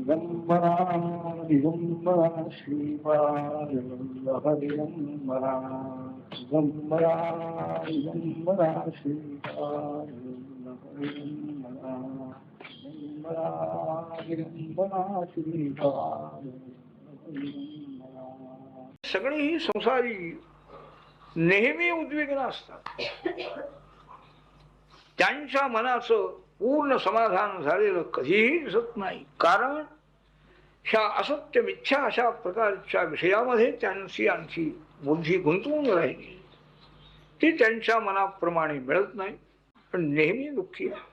दिगंबरा दिगंबरा श्रीपाद दिगंबरा दिगंबरा दिगंबरा श्रीपाद दिगंबरा दिगंबरा दिगंबरा श्रीपाद दिगंबरा. सगळे ही संसारी नेहमी उद्विग्न असतात. त्यांच्या मनाचं पूर्ण समाधान झालेलं कधीही दिसत नाही. कारण ह्या असत्य मिथ्या अशा प्रकारच्या विषयामध्ये त्यांची आणखी बुद्धी गुंतवून राहिली. ती त्यांच्या मनाप्रमाणे मिळत नाही, पण नेहमी दुःखी आहे.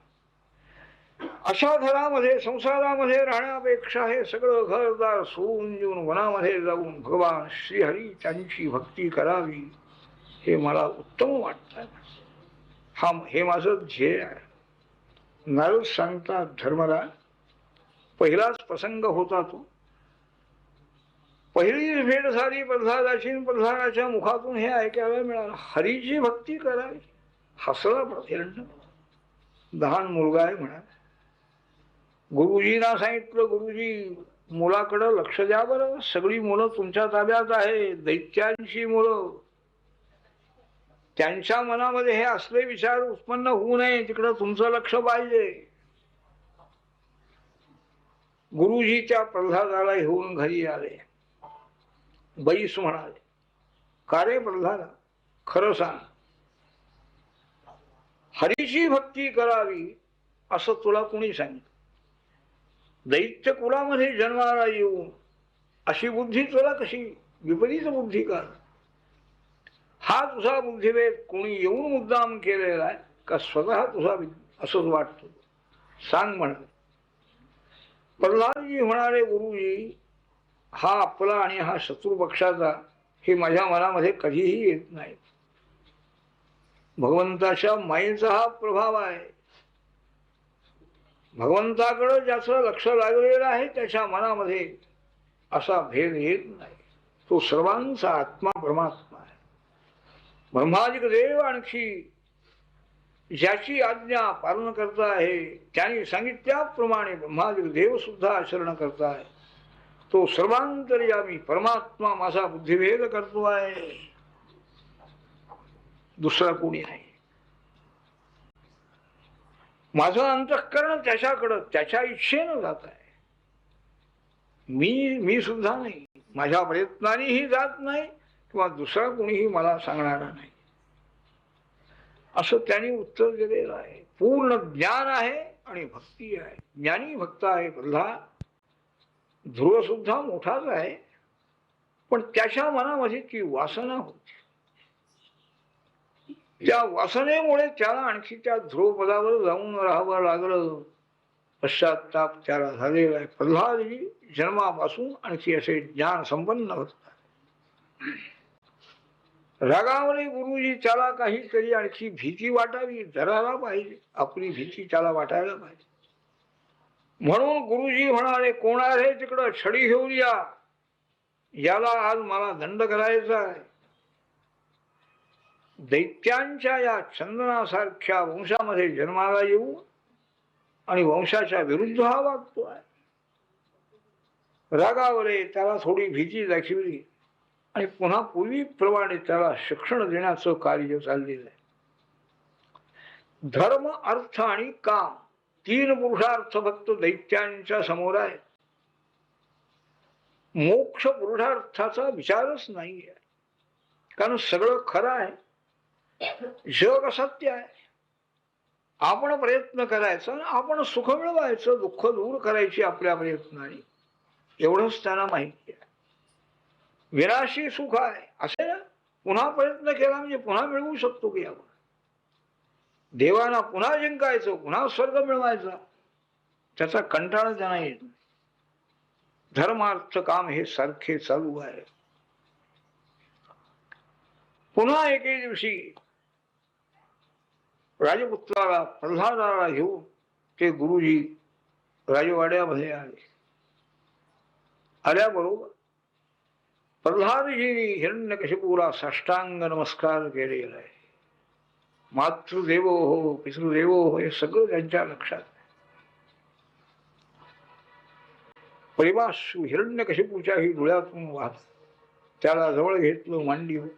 अशा घरामध्ये संसारामध्ये राहण्यापेक्षा हे सगळं घरदार सोडून देऊन वनामध्ये जाऊन भगवान श्रीहरी त्यांची भक्ती करावी हे मला उत्तम वाटतं. हे माझं ध्येय आहे. नारद सांगतात धर्मराज, पहिलाच प्रसंग होता तो. पहिलीच भेट झाली प्रल्हादाची. प्रल्हादाच्या मुखातून हे ऐकायला मिळालं, हरीची भक्ती करावी. हसला प्रचंड. लहान मुलगा आहे म्हणा. गुरुजींना सांगितलं, गुरुजी मुलाकडं लक्ष द्या बरं, सगळी मुलं तुमच्या ताब्यात आहे, दैत्यांची मुलं. त्यांच्या मनामध्ये हे असले विचार उत्पन्न होऊ नये, तिकडं तुमचं लक्ष पाहिजे. गुरुजी त्या प्रल्हादाला घेऊन घरी आले. बैस म्हणाले, का रे प्रल्हादा, खरं सांग, हरीची भक्ती करावी असं तुला कोणी सांगितलं? दैत्य कुळामध्ये जन्माला येऊन अशी बुद्धी तुला कशी, विपरीत बुद्धी का? हा तुझा बुद्धिभेद कोणी येऊन मुद्दाम केलेला आहे का स्वतः तुझा असंच वाटतो? सांग म्हणाले. प्रल्हादजी म्हणाले, गुरुजी, हा आपला आणि हा शत्रू पक्षाचा हे माझ्या मनामध्ये कधीही येत नाही. भगवंताच्या मायेचा हा प्रभाव आहे. भगवंताकडे ज्याचं लक्ष लागलेलं आहे त्याच्या मनामध्ये असा भेद येत नाही. तो सर्वांचा आत्मा परमात्मा आहे. ब्रह्मादिक देव आणखी ज्याची आज्ञा पालन करता आहे, त्यांनी सांगितल्याप्रमाणे ब्रह्मादिक देव सुद्धा आचरण करता आहे. तो सर्वांतर्यामी परमात्मा माझा बुद्धिभेद करतो आहे, दुसरा कोणी नाही. माझं अंतःकरण त्याच्याकडं त्याच्या इच्छेनं जात आहे. मी सुद्धा नाही, माझ्या प्रयत्नानेही जात नाही किंवा दुसरा कोणीही मला सांगणारा नाही, असं त्यांनी उत्तर दिलेलं आहे. पूर्ण ज्ञान आहे आणि भक्ती आहे. ज्ञानी भक्त आहे प्रल्हाद. ध्रुव सुद्धा मोठाच आहे, पण त्याच्या मनामध्ये ती वासना होती. त्या वासनेमुळे त्याला आणखी त्या ध्रुवपदावर जाऊन राहावं लागलं. पश्चाताप त्याला झालेला आहे. प्रल्हादजी जन्मापासून आणखी असे ज्ञान संपन्न होत. रागावले गुरुजी त्याला काहीतरी आणखी भीती वाटावी, धरायला पाहिजे. आपली भीती त्याला वाटायला पाहिजे. म्हणून गुरुजी म्हणाले, कोणारे तिकडं छडी घेऊन या, याला आज मला दंड करायचा आहे. दैत्यांच्या या चंदनासारख्या वंशामध्ये जन्माला येऊ आणि वंशाच्या विरुद्ध हा वागतो आहे. रागावले त्याला थोडी भीती दाखवली आणि पुन्हा पूर्वीप्रमाणे त्याला शिक्षण देण्याचं कार्य चाललेलं आहे. धर्म, अर्थ आणि काम, तीन पुरुषार्थ फक्त दैत्यांच्या समोर आहेत. मोक्ष पुरुषार्थाचा विचारच नाही आहे. कारण सगळं खरं आहे, जग असत्य आहे. आपण प्रयत्न करायचा, आपण सुख मिळवायचं, दुःख दूर करायची आपल्या प्रयत्नाने, एवढंच त्यांना माहिती आहे. विनाशी सुख आहे असे ना, पुन्हा प्रयत्न केला म्हणजे पुन्हा मिळवू शकतो की आपण. देवाना पुन्हा जिंकायचं, पुन्हा स्वर्ग मिळवायचा, त्याचा कंटाळा त्यांना येत. धर्मार्थ काम हे सारखे चालू आहे. पुन्हा एके दिवशी राजपुत्राला प्रल्हादाला घेऊन ते गुरुजी राजवाड्यामध्ये आले. आल्याबरोबर प्रल्हादजींनी हिरण्यकशिपूला साष्टांग नमस्कार केलेला आहे. मातृदेवो हो, पितृदेवो हो, हे सगळं त्यांच्या लक्षात आहे. प्रेमाश्रू हिरण्यकशिपूच्याही डोळ्यातून वाहत त्याला जवळ घेतलं मांडीवर.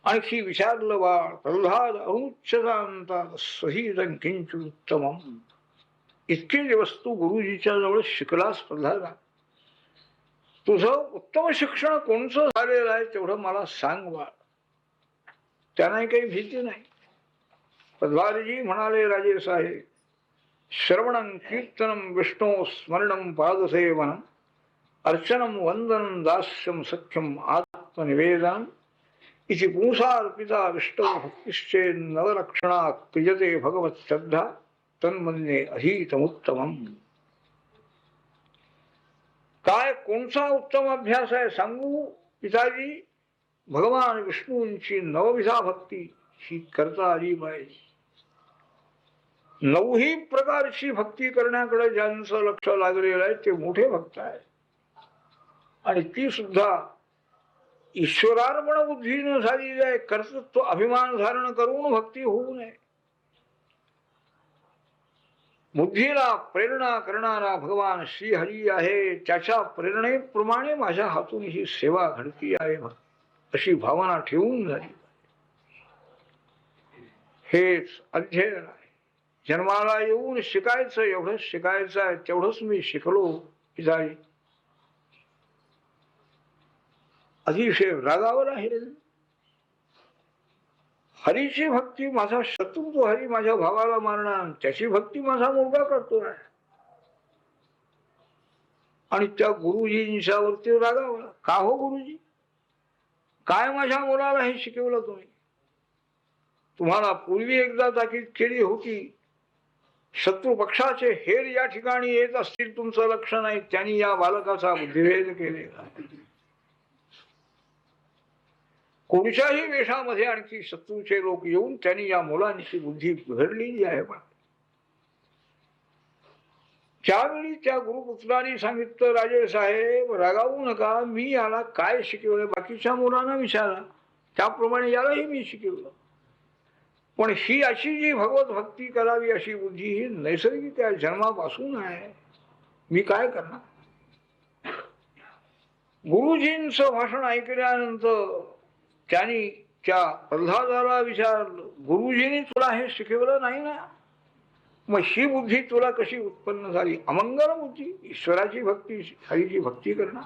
आणखी विचारलं बाळ प्रल्हाद अनुच्चतांता सहीदं किंचिदुत्तमम्. इतके दिवस तू गुरुजीच्या जवळ शिकलास प्रल्हादा, तुझं उत्तम शिक्षण कोणचं झालेलं आहे तेवढं मला सांग बाळ. त्यांनाही काही भीती नाही. प्रल्हादजी म्हणाले राजे साहेब, श्रवणं कीर्तनं विष्णू स्मरणं पादसेवनं अर्चनं वंदनं दास्यं सख्यं आत्मनिवेदनं इति पुंसार्पिता विष्णु भक्तिश्चेत् नवलक्षणा क्रियते भगवत श्रद्धा तन्मन्ये अधीतमुत्तमम्. काय कोणचा उत्तम अभ्यास आहे सांगू पिताजी? भगवान विष्णूंची नवविधा भक्ती ही करता आली पाहिजे. नऊही प्रकारची भक्ती करण्याकडे ज्यांचं लक्ष लागलेलं आहे ते मोठे भक्त आहे. आणि ती सुद्धा ईश्वरार्पण बुद्धीने झालेली आहे. कर्तृत्व अभिमान धारण करून भक्ती होऊ नये. बुद्धीला प्रेरणा करणारा भगवान श्रीहरी आहे. त्याच्या प्रेरणेप्रमाणे माझ्या हातून ही सेवा घडती आहे अशी भावना ठेवून झाली. हेच अध्ययन आहे. जन्माला येऊन शिकायचं, एवढंच शिकायचं आहे. तेवढंच मी शिकलो पिताजी. अतिशय रागावर आहे. हरीची भक्ती माझा शत्रू, तो हरी माझ्या भावाला मारणार, त्याची भक्ती माझा मुलगा करतो आहे. आणि त्या गुरुजींच्या वरती रागावला. का हो गुरुजी, काय माझ्या मुलाला हे शिकवलं तुम्ही? तुम्हाला पूर्वी एकदा ताकीद केली होती, शत्रू पक्षाचे हेर या ठिकाणी येत असतील, तुमचं लक्ष नाही, त्यांनी या बालकाचा बुद्धिभेद केलेला. कोणत्याही वेशामध्ये आणखी शत्रूचे लोक येऊन त्यांनी या मुलांची बुद्धी बिघडलेली आहे. पण त्यावेळी त्या गुरुपुत्रांनी सांगितलं, राजे साहेब रागावू नका, मी याला काय शिकवलं बाकीच्या मुलांना विचारा, त्याप्रमाणे यालाही मी शिकवलं. पण ही अशी जी भगवत भक्ती करावी अशी बुद्धी ही नैसर्गिक आहे, जन्मापासून आहे. मी काय करणार? गुरुजींचं भाषण ऐकल्यानंतर त्यांनी त्या प्रल्हादाला विचारलं, गुरुजींनी तुला हे शिकवलं नाही ना, मग ही बुद्धी तुला कशी उत्पन्न झाली? अमंगल बुद्धी, ईश्वराची भक्ती, हरीची भक्ती करणार.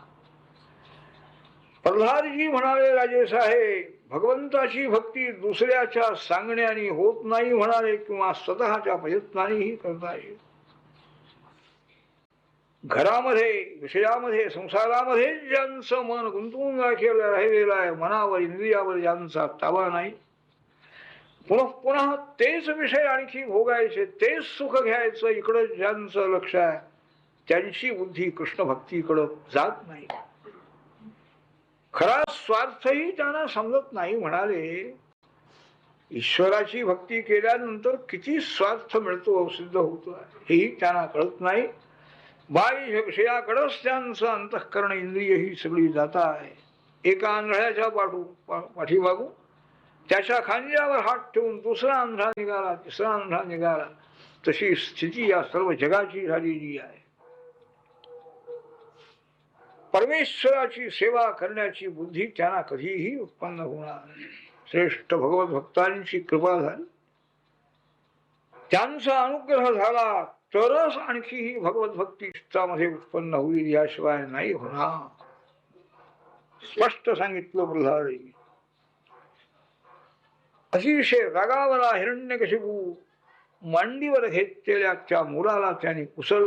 प्रल्हादजी म्हणाले, राजे साहेब भगवंताची भक्ती दुसऱ्याच्या सांगण्याने होत नाही म्हणाले, किंवा स्वतःच्या प्रयत्नानेही करता येईल. घरामध्ये, विषयामध्ये, संसारामध्ये ज्यांचं मन गुंतवून राहिलेलं आहे, मनावर इंद्रियावर ज्यांचा ताबा नाही, पुन्हा पुन्हा तेच विषय आणखी भोगायचे, तेच सुख घ्यायचं, इकडं ज्यांचं लक्ष आहे त्यांची बुद्धी कृष्ण भक्तीकडं जात नाही. खरा स्वार्थही त्यांना समजत नाही. म्हणाले, ईश्वराची भक्ती केल्यानंतर किती स्वार्थ मिळतो, सिद्ध होतो हेही त्यांना कळत नाही. बाह्य विषयाकडंच त्यांचं अंतःकरण इंद्रिय ही सगळी जात आहे. एका आंधळ्याच्या पाठीमागून त्याच्या खांद्यावर हात ठेवून दुसरा आंधळा निघाला, तिसरा आंधळा निघाला, तशी स्थिती या सर्व जगाची झालेली आहे. परमेश्वराची सेवा करण्याची बुद्धी त्यांना कधीही उत्पन्न होणार नाही. श्रेष्ठ भगवत भक्तांची कृपा झाली, त्यांचा अनुग्रह झाला तरच आणखी ही भगवत भक्ती चित्तामध्ये उत्पन्न होईल, याशिवाय नाही होणार. स्पष्ट सांगितलं प्रल्हादजी. अतिशय रागावला हिरण्यकशिपू मांडीवर घेतलेल्या त्या मुलाला त्याने कुसळ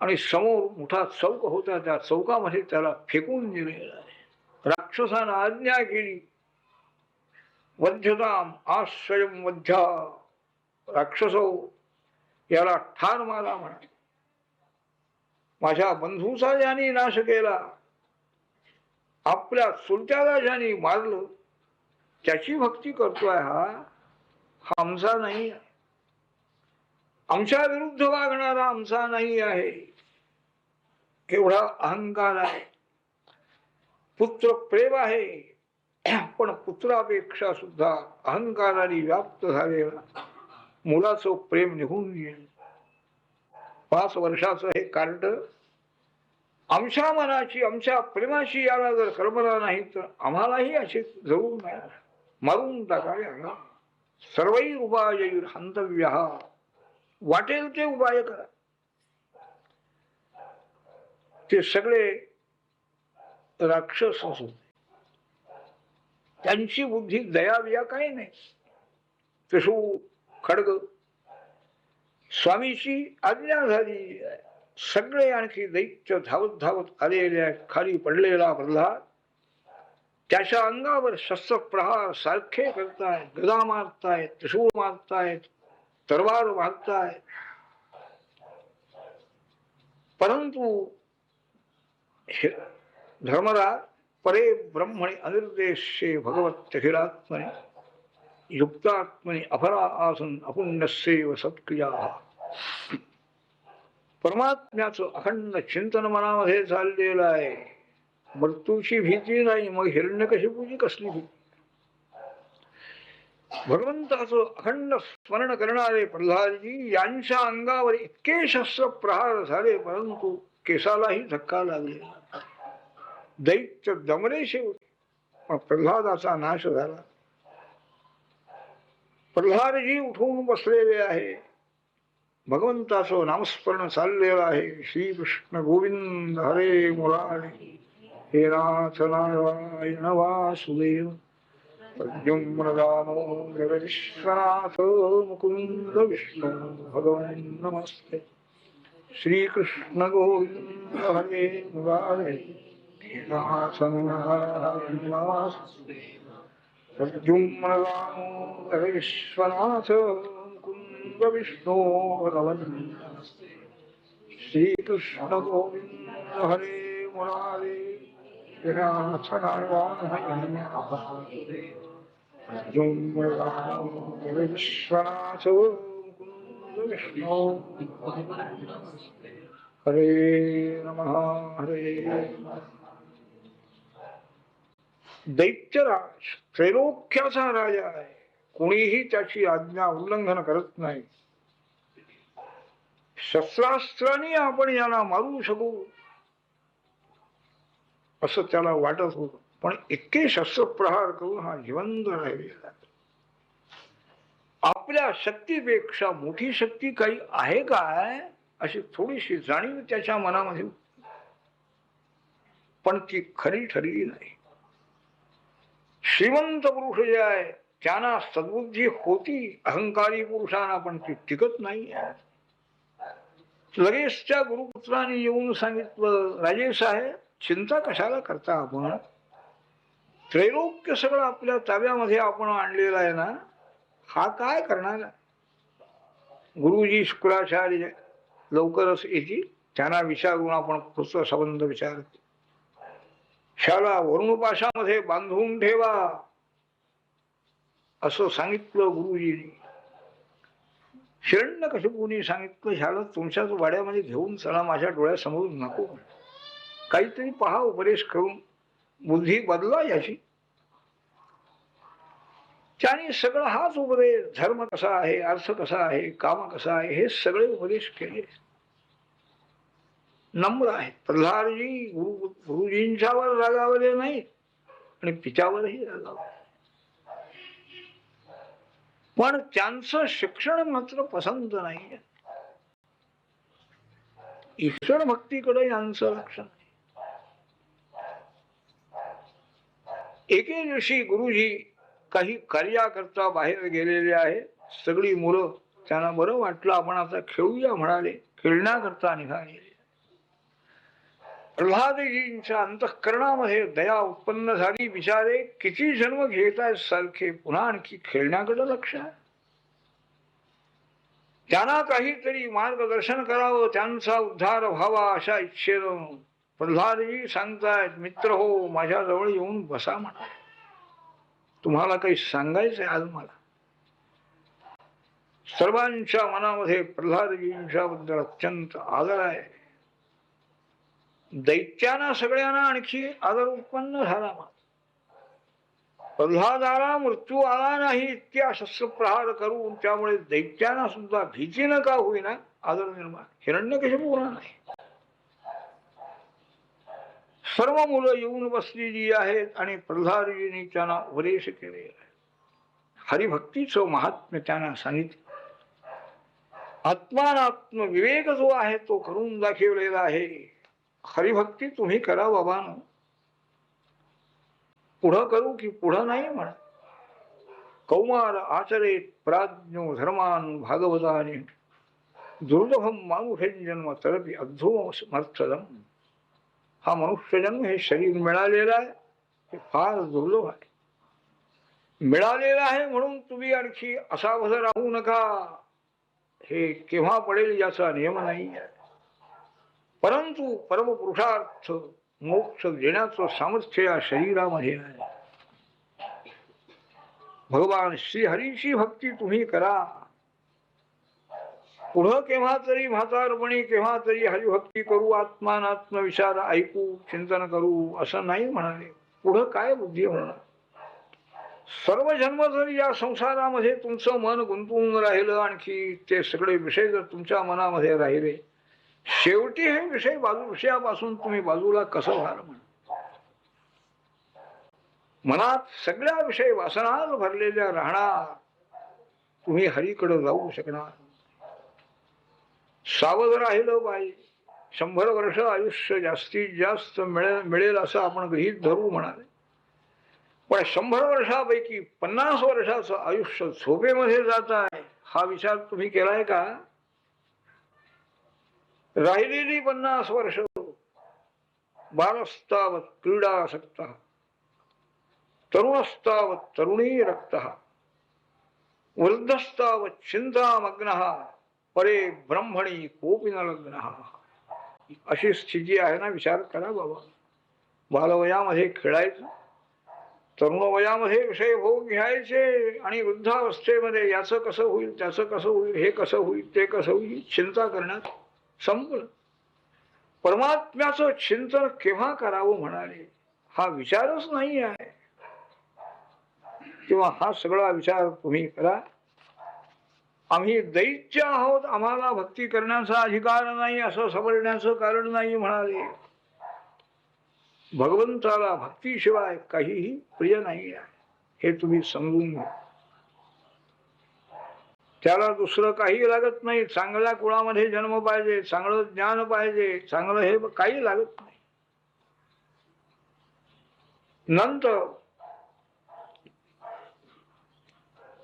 आणि समोर मोठा चौक होता, त्या चौकामध्ये त्याला फेकून दिलेला आहे. राक्षसानं आज्ञा केली, वध्यताम आश्रयम वध्या, राक्षसो याला ठार मारा म्हणा. माझ्या बंधूचा ज्याने नाश केला, आपल्या चुलत्याला ज्याने मारलं, त्याची भक्ती करतोय हा आमचा नाही आहे. आमच्या विरुद्ध वागणारा आमचा नाही आहे. केवढा अहंकार आहे. पुत्र प्रेम आहे, पण पुत्रापेक्षा सुद्धा अहंकाराने व्याप्त झालेला मुलाचं प्रेम निघून गेलं. 5 वर्षाचं हे कार्ट आमच्या मनाची आमच्या प्रेमाची याला जर कल्पना नाही तर आम्हालाही असे जळून नाही मारून टाकावे. सर्वही उपाय हंतव्य, वाटेल ते उपाय करा. ते सगळे राक्षस होते, त्यांची बुद्धी दयाविया काही नाही. तसू खडग स्वामीची आज्ञा झाली. सगळे आणखी दैत्य धावत धावत आलेल्या खाली पडलेला प्रल्हाद त्याच्या अंगावर शस्त्र प्रहार सारखे करतायत. गदा मारतायत, त्रिशूळ मारतायत, तलवार मारतायत. परंतु धर्मराज परे ब्रह्मणे अनिर्देशे भगवत अखिलात्मने युक्तात्मने अपरा आसन अपुण्यसेव सत्क्रिया. परमात्म्याचं अखंड चिंतन मनामध्ये चाललेलं आहे. मृत्यूची भीती नाही, मग हिरण्यकशिपूची कसली भीती. भगवंताचं अखंड स्मरण करणारे प्रल्हादजी यांच्या अंगावर इतके शस्त्र प्रहार झाले परंतु केसालाही धक्का लागले. दैत्य दमले शेवटी, पण प्रल्हादाचा नाश झाला. प्रल्हादजी उठून बसलेले आहे. भगवंताचं नामस्मरण चाललेलं आहे. श्रीकृष्ण गोविंद हरे मुरारी, हे नाथ नारायण वासुदेव, प्रद्युम्न विश्वनाथ मुकुंद विष्णू भगवान नमस्ते. श्रीकृष्ण गोविंद हरे मुरारी, हे नाथ नारायण वासुदेव, प्रद्युम्न विश्वनाथ मुकुंद विष्णू भगवान नमस्ते. श्रीकृष्ण गोविंद हरे मुरारी, हे नाथ नारायण वासुदेव, विश्वनाथ मुकुंद विष्णू हरे नमः हरे. दैत्यराज त्रैलोक्याचा राजा आहे. कोणीही त्याची आज्ञा उल्लंघन करत नाही. शस्त्रास्त्राने आपण याला मारू शकू असं त्याला वाटत होत, पण इतके शस्त्रप्रहार करून हा जिवंत राहिलेला. आपल्या शक्तीपेक्षा मोठी शक्ती काही आहे काय अशी थोडीशी जाणीव त्याच्या मनामध्ये, पण ती खरी ठरली नाही. श्रीमंत पुरुष जे आहे त्यांना सद्बुद्धी होती, अहंकारी पुरुषांना पण ती टिकत नाही. लगेच त्या गुरुपुत्राने येऊन सांगितलं, राजे साहेब चिंता कशाला करता, आपण त्रैलोक्य सगळं आपल्या ताब्यामध्ये आपण आणलेला आहे ना, हा काय करणार. गुरुजी शुक्राचार्य लवकरच येतील, त्यांना विचारून आपण पुढचा संबंध विचार. शाला वरुणपाशामध्ये बांधून ठेवा असं सांगितलं गुरुजींनी. हिरण्यकशिपूने सांगितलं, ह्याला तुमच्याच वाड्यामध्ये घेऊन चला, माझ्या डोळ्यासमोर नको, काहीतरी पहा, उपदेश करून बुद्धी बदला याची. त्याने सगळं हाच उपदेश, धर्म कसा आहे, अर्थ कसा आहे, काम कसा आहे, हे सगळे उपदेश केले. नम्र आहे प्रल्हादजी. गुरुजींच्यावर रागावले नाही आणि पित्यावरही रागावले, पण त्यांचं शिक्षण मात्र पसंत नाही. ईश्वर भक्तीकडे यांचं लक्ष नाही. एके दिवशी गुरुजी काही कार्याकरता बाहेर गेलेले आहे. सगळी मुलं, त्यांना बरं वाटलं, आपण आता खेळूया म्हणाले, खेळण्याकरता निघाले. प्रल्हादजींच्या अंतःकरणामध्ये दया उत्पन्न झाली. बिचारे किती जन्म घेत आहेत सारखे, पुन्हा आणखी खेळण्याकडे लक्ष आहे. त्यांना काहीतरी मार्गदर्शन करावं, त्यांचा उद्धार व्हावा अशा इच्छेनं प्रल्हादजी सांगतायत, मित्र हो, माझ्या जवळ येऊन बसा म्हणा, तुम्हाला काही सांगायचंय आज मला. सर्वांच्या मनामध्ये प्रल्हादजींच्या बद्दल अत्यंत आदर आहे. दैत्यांना सगळ्यांना आणखी आदर उत्पन्न झाला. प्रल्हादाला मृत्यू आला नाही इतक्या शस्त्रप्रहार करून त्यामुळे दैत्यांना सुद्धा भीती न का होईना आदर निर्माण. हिरण्यकशिपूला नाही. सर्व मुलं येऊन बसलेली आहेत आणि प्रल्हादजींनी त्यांना उपदेश केले. हरिभक्तीचं महात्म्य त्यांना सांगितलं. आत्मानात्म विवेक जो आहे तो करून दाखवलेला आहे. हरिभक्ती तुम्ही करा बाबांनो. पुढं करू की पुढं नाही म्हणा. कौमार आचरेत प्राज्ञो धर्मान भागवताने दुर्लभम मानुषेन जन्म तरपी अद्धो समर्थदम. हा मनुष्यजन्म हे शरीर मिळालेलं आहे हे फार दुर्लभ आहे. मिळालेलं आहे म्हणून तुम्ही आणखी असावध राहू नका. हे केव्हा पडेल याचा नियम नाही आहे. परंतु परमपुरुषार्थ मोक्ष देण्याचं सामर्थ्य या शरीरामध्ये आहे. भगवान श्रीहरीची भक्ती तुम्ही करा. पुढं केव्हा तरी म्हातारपणी केव्हा तरी हरिभक्ती करू, आत्मानात्म विचार ऐकू, चिंतन करू असं नाही म्हणाले. पुढं काय बुद्धी होणार. सर्व जन्म जरी या संसारामध्ये तुमचं मन गुंतवून राहिलं आणखी ते सगळे विषय जर तुमच्या मनामध्ये राहिले, शेवटी हे विषयापासून तुम्ही बाजूला कसं व्हाल म्हणा. मनात सगळ्या विषय वासनात भरलेल्या राहणार. तुम्ही हरीकडे जाऊ शकणार. सावध राहिलं पाहिजे. 100 वर्ष आयुष्य जास्तीत जास्त मिळेल असं आपण गृहीत धरू म्हणाले. पण 100 वर्षापैकी 50 वर्षाचं आयुष्य झोपेमध्ये जात आहे हा विचार तुम्ही केलाय का. राहिलेली 50 वर्ष बालस्तावत क्रीडासक्त, तरुणस्तावत तरुणी रक्त, वृद्धस्तावत चिंतामग्न, परे ब्रह्मणी कोपी न लग्न. अशी स्थिती आहे ना. विचार करा बाबा. बालवयामध्ये खेळायचं, तरुण वयामध्ये विषय भोग घ्यायचे आणि वृद्धावस्थेमध्ये याचं कसं होईल, त्याचं कसं होईल, हे कसं होईल, ते कसं होईल चिंता करण्यात संपलं. परमात्म्याचं चिंतन केव्हा करावं म्हणाले. हा विचारच नाही आहे. किंवा हा सगळा विचार तुम्ही करा. आम्ही दैत्य आहोत, आम्हाला भक्ती करण्याचा अधिकार नाही असं समजण्याचं कारण नाही म्हणाले. भगवंताला भक्तीशिवाय काहीही प्रिय नाही आहे हे तुम्ही समजून घ्या. त्याला दुसरं काही लागत नाही. चांगल्या कुळामध्ये जन्म पाहिजे, चांगलं ज्ञान पाहिजे, चांगलं हे काही लागत नाही. नंतर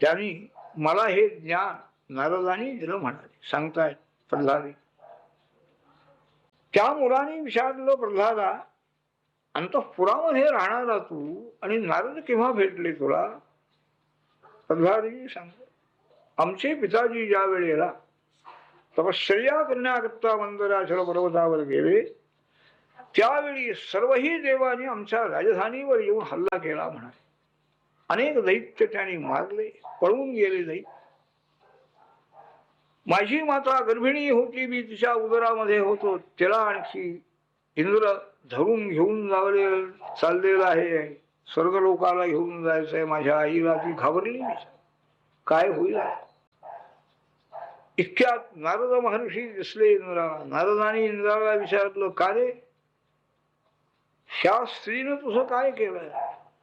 त्यांनी मला हे ज्ञान नारदांनी दिलं म्हणाले. सांगतायत प्रल्हादी. त्या मुलाने विचारलं प्रल्हादा, अंतःपुरामध्ये राहणारा तू आणि नारद केव्हा भेटले तुला. प्रल्हादी सांगतो, आमचे पिताजी ज्या वेळेला तपश्चर्या करण्याकरता मंदराचल पर्वतावर गेले त्यावेळी सर्वही देवांनी आमच्या राजधानीवर येऊन हल्ला केला म्हणाले. अनेक दैत्य त्यांनी मारले, पळून गेले दैत्य. माझी माता गर्भिणी होती, मी तिच्या उदरामध्ये होतो. तिला आणखी इंद्र धरून घेऊन चाललेला आहे. स्वर्गलोकाला घेऊन जायचंय माझ्या आईला. ती घाबरली. काय होईल. इतक्यात नारद महर्षी दिसले इंद्राला. नारदाने इंद्राला विचारलं, का रे, ह्या स्त्रीनं तुझं काय केलंय.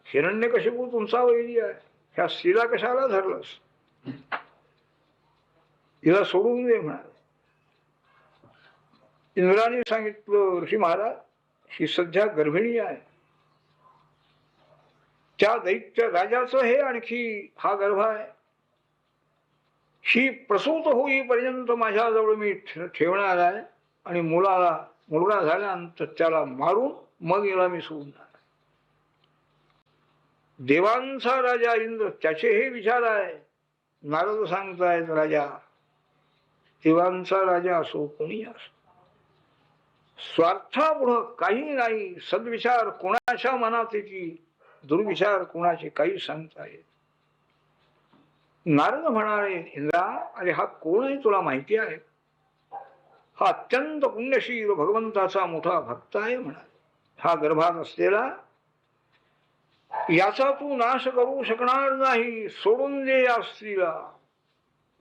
हिरण्यकशिपू तुमचा वैरी आहे, ह्या स्त्रीला कशाला धरलंस. तिला सोडून दे म्हणाले. इंद्राने सांगितलं, ऋषी महाराज ही सध्या गर्भिणी आहे. त्या दैत्य राजाचं हे आणखी हा गर्भ आहे. ही प्रसूत होईपर्यंत माझ्याजवळ मी ठेवणार आहे आणि मुलगा झाल्यानंतर त्याला मारून मग याला मी सोडणार. देवांचा राजा इंद्र त्याचे हे विचार आहे. नारद सांगतायत, राजा देवांचा राजा असो कोणी असो, स्वार्थापुढं काही नाही. सद्विचार कोणाच्या मनात येते, दुर्विचार कोणाचे काही सांगता येत. नारद म्हणाले, इंद्रा अरे हा कोण आहे तुला माहिती आहे. हा अत्यंत पुण्यशील भगवंताचा मोठा भक्त आहे म्हणाले. हा गर्भात असलेला याचा तू नाश करू शकणार नाही, सोडून दे या स्त्रीला.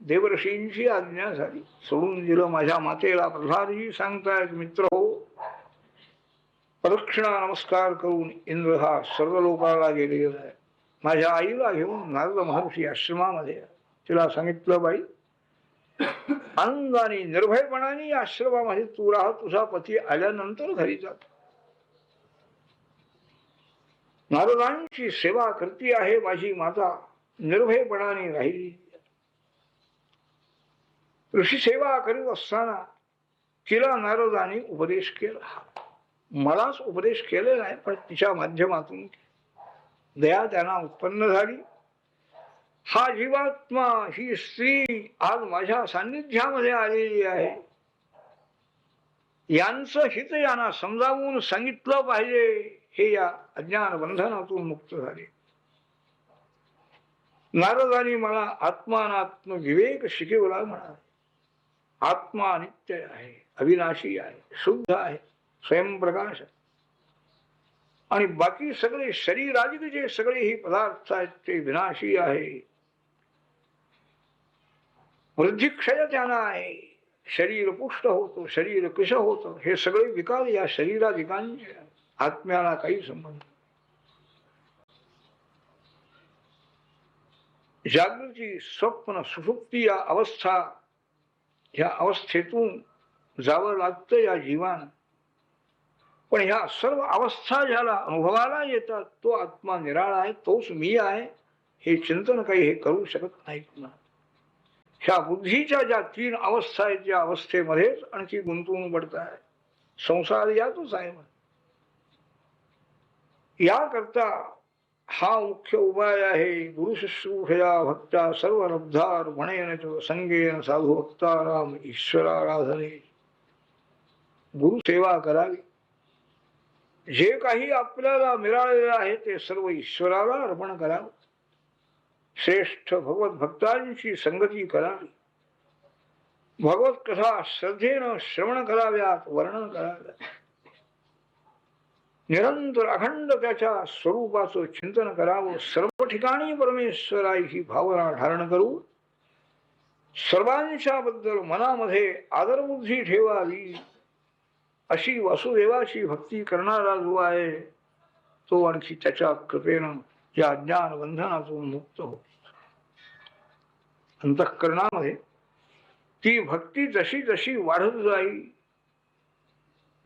देवर्षींची आज्ञा झाली, सोडून दिलं. माझ्या मातेला प्रल्हादजी सांगतायत, मित्र हो, प्रदक्षिणा नमस्कार करून इंद्र हा सर्व लोकाला गेलेला आहे. माझ्या आईला घेऊन नारद महर्षी आश्रमामध्ये, तिला सांगितलं, बाई, आनंदाने निर्भयपणाने आश्रमामध्ये तू राहा, तुझा पती आल्यानंतर घरी जात. नारदांची सेवा करती आहे माझी माता, निर्भयपणाने राहिली. ऋषी सेवा करीत असताना तिला नारदाने उपदेश केला. मलाच उपदेश केलेला आहे, पण तिच्या माध्यमातून दया त्यांना उत्पन्न झाली. हा जीवात्मा, ही स्त्री आज माझ्या सान्निध्यामध्ये आलेली आहे, यांचं हित यांना समजावून सांगितलं पाहिजे, हे या अज्ञान बंधनातून मुक्त झाले. नारदांनी मला आत्मानात्म विवेक शिकवला. म्हणा, आत्मा नित्य आहे, अविनाशी आहे, शुद्ध आहे, स्वयंप्रकाश आहे, आणि बाकी सगळे शरीराधिक जे सगळे ही पदार्थ आहेत ते विनाशी आहे. वृद्धिक्षय त्यांना आहे, शरीर पुष्ट होतो, शरीर कृश होतं, हे सगळे विकार या शरीराधिकांचे. आत्म्याला काही संबंध. जागृती, स्वप्न, सुषुप्ती या अवस्था, ह्या अवस्थेतून जावं लागतं या जीवान. पण ह्या सर्व अवस्था ज्याला अनुभवाला येतात तो आत्मा निराळा आहे, तोच मी आहे, हे चिंतन काही हे करू शकत नाहीत ना. ह्या बुद्धीच्या ज्या 3 अवस्था आहेत, त्या अवस्थेमध्येच आणखी गुंतवून पडताय. संसार यातच आहे. याकरता हा मुख्य उपाय आहे. गुरुशुश्रूषया भक्ता सर्व लब्धार म्हणेन संगेन साधू भक्ता राम ईश्वराराधने. गुरुसेवा करावी. जे काही आपल्याला मिळालेलं आहे ते सर्व ईश्वराला अर्पण करावं. श्रेष्ठ भगवत भक्तांची संगती करावी. भगवत कथा श्रद्धेनं श्रवण कराव्यात, वर्णन कराव्यात. निरंतर अखंड त्याच्या स्वरूपाचं चिंतन करावं. सर्व ठिकाणी परमेश्वराची भावना धारण करू. सर्वांच्या बद्दल मनामध्ये आदरबुद्धी ठेवावी. अशी वासुदेवाची भक्ती करणारा जो आहे तो आणखी त्याच्या कृपेनं या अज्ञान बंधनातून मुक्त होतो. अंतःकरणामध्ये ती भक्ती जशी जशी वाढत जाईल,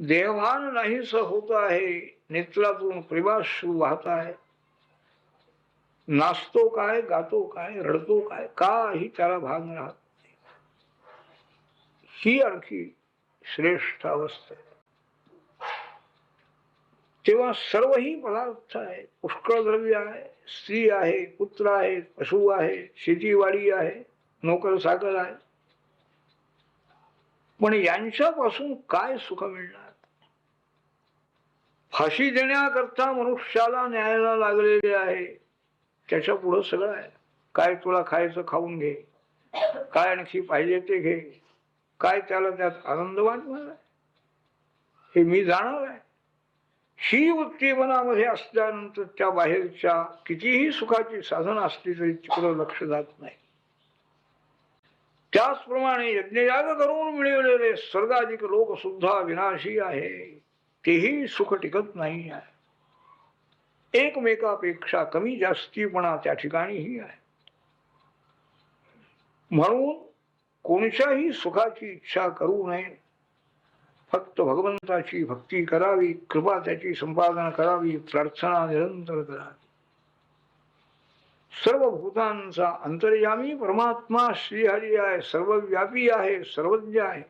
देहभान नाहीस होत आहे, नेत्रातून प्रेमाश्रू वाहत आहे. नाचतो काय, गातो काय, रडतो काय, काही त्याला भाग राहत नाही. ही आणखी श्रेष्ठ अवस्था आहे. तेव्हा सर्वही पदार्थ आहे, पुष्कळ द्रव्य आहे, स्त्री आहे, पुत्र आहे, पशु आहे, शेतीवाडी आहे, नोकर चाकर आहे, पण यांच्यापासून काय सुख मिळणार? फाशी देण्याकरता मनुष्याला न्यायाला लागलेले आहे, त्याच्या पुढं सगळं आहे. काय तुला खायचं खाऊन घे, काय आणखी पाहिजे ते घे, काय त्याला त्यात आनंद वाटणार आहे, हे मी जाणार आहे. ही वृत्ती मनामध्ये असल्यानंतर त्या बाहेरच्या कितीही सुखाची साधन असली तरी तिकडं लक्ष जात नाही. त्याचप्रमाणे यज्ञयाग करून मिळवलेले स्वर्गाधिक लोक सुद्धा विनाशी आहे, तेही सुख टिकत नाही आहे. एकमेकापेक्षा कमी जास्तीपणा त्या ठिकाणीही आहे. म्हणून कोणत्याही सुखाची इच्छा करू नये. फक्त भगवंताची भक्ती करावी, कृपा त्याची संपादन करावी, प्रार्थना निरंतर करावी. सर्व भूतांचा अंतर्यामी परमात्मा श्रीहरी आहे, सर्वव्यापी आहे, सर्वज्ञ आहे.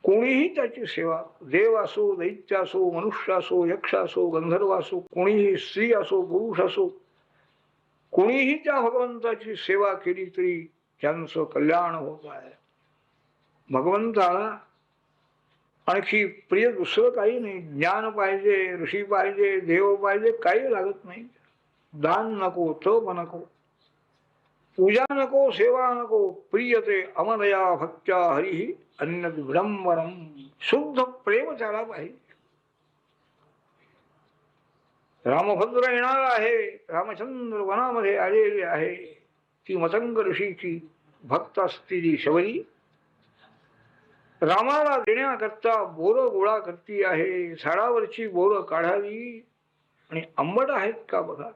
कोणीही त्याची सेवा, देव असो, दैत्य असो, मनुष्य असो, यक्ष असो, गंधर्व असो, कोणीही स्त्री असो, पुरुष असो, कोणीही त्या भगवंताची सेवा केली तरी त्यांचं कल्याण होत आहे. भगवंताला आणखी प्रिय दुसरं काही नाही. ज्ञान पाहिजे, ऋषी पाहिजे, देव पाहिजे, काही लागत नाही. दान नको, तप नको, पूजा नको, सेवा नको. प्रियते अमनया भक्त्या हरिही अन्य विडंबरम. शुद्ध प्रेम त्याला पाहिजे. रामभद्र येणार आहे. रामचंद्र वनामध्ये आलेले आहे. ती मतंग ऋषीची भक्त असलेली शबरी रामाला देण्याकरता बोर गोळा करती आहे. झाडावरची बोर काढावी आणि आंबट आहेत का बघा,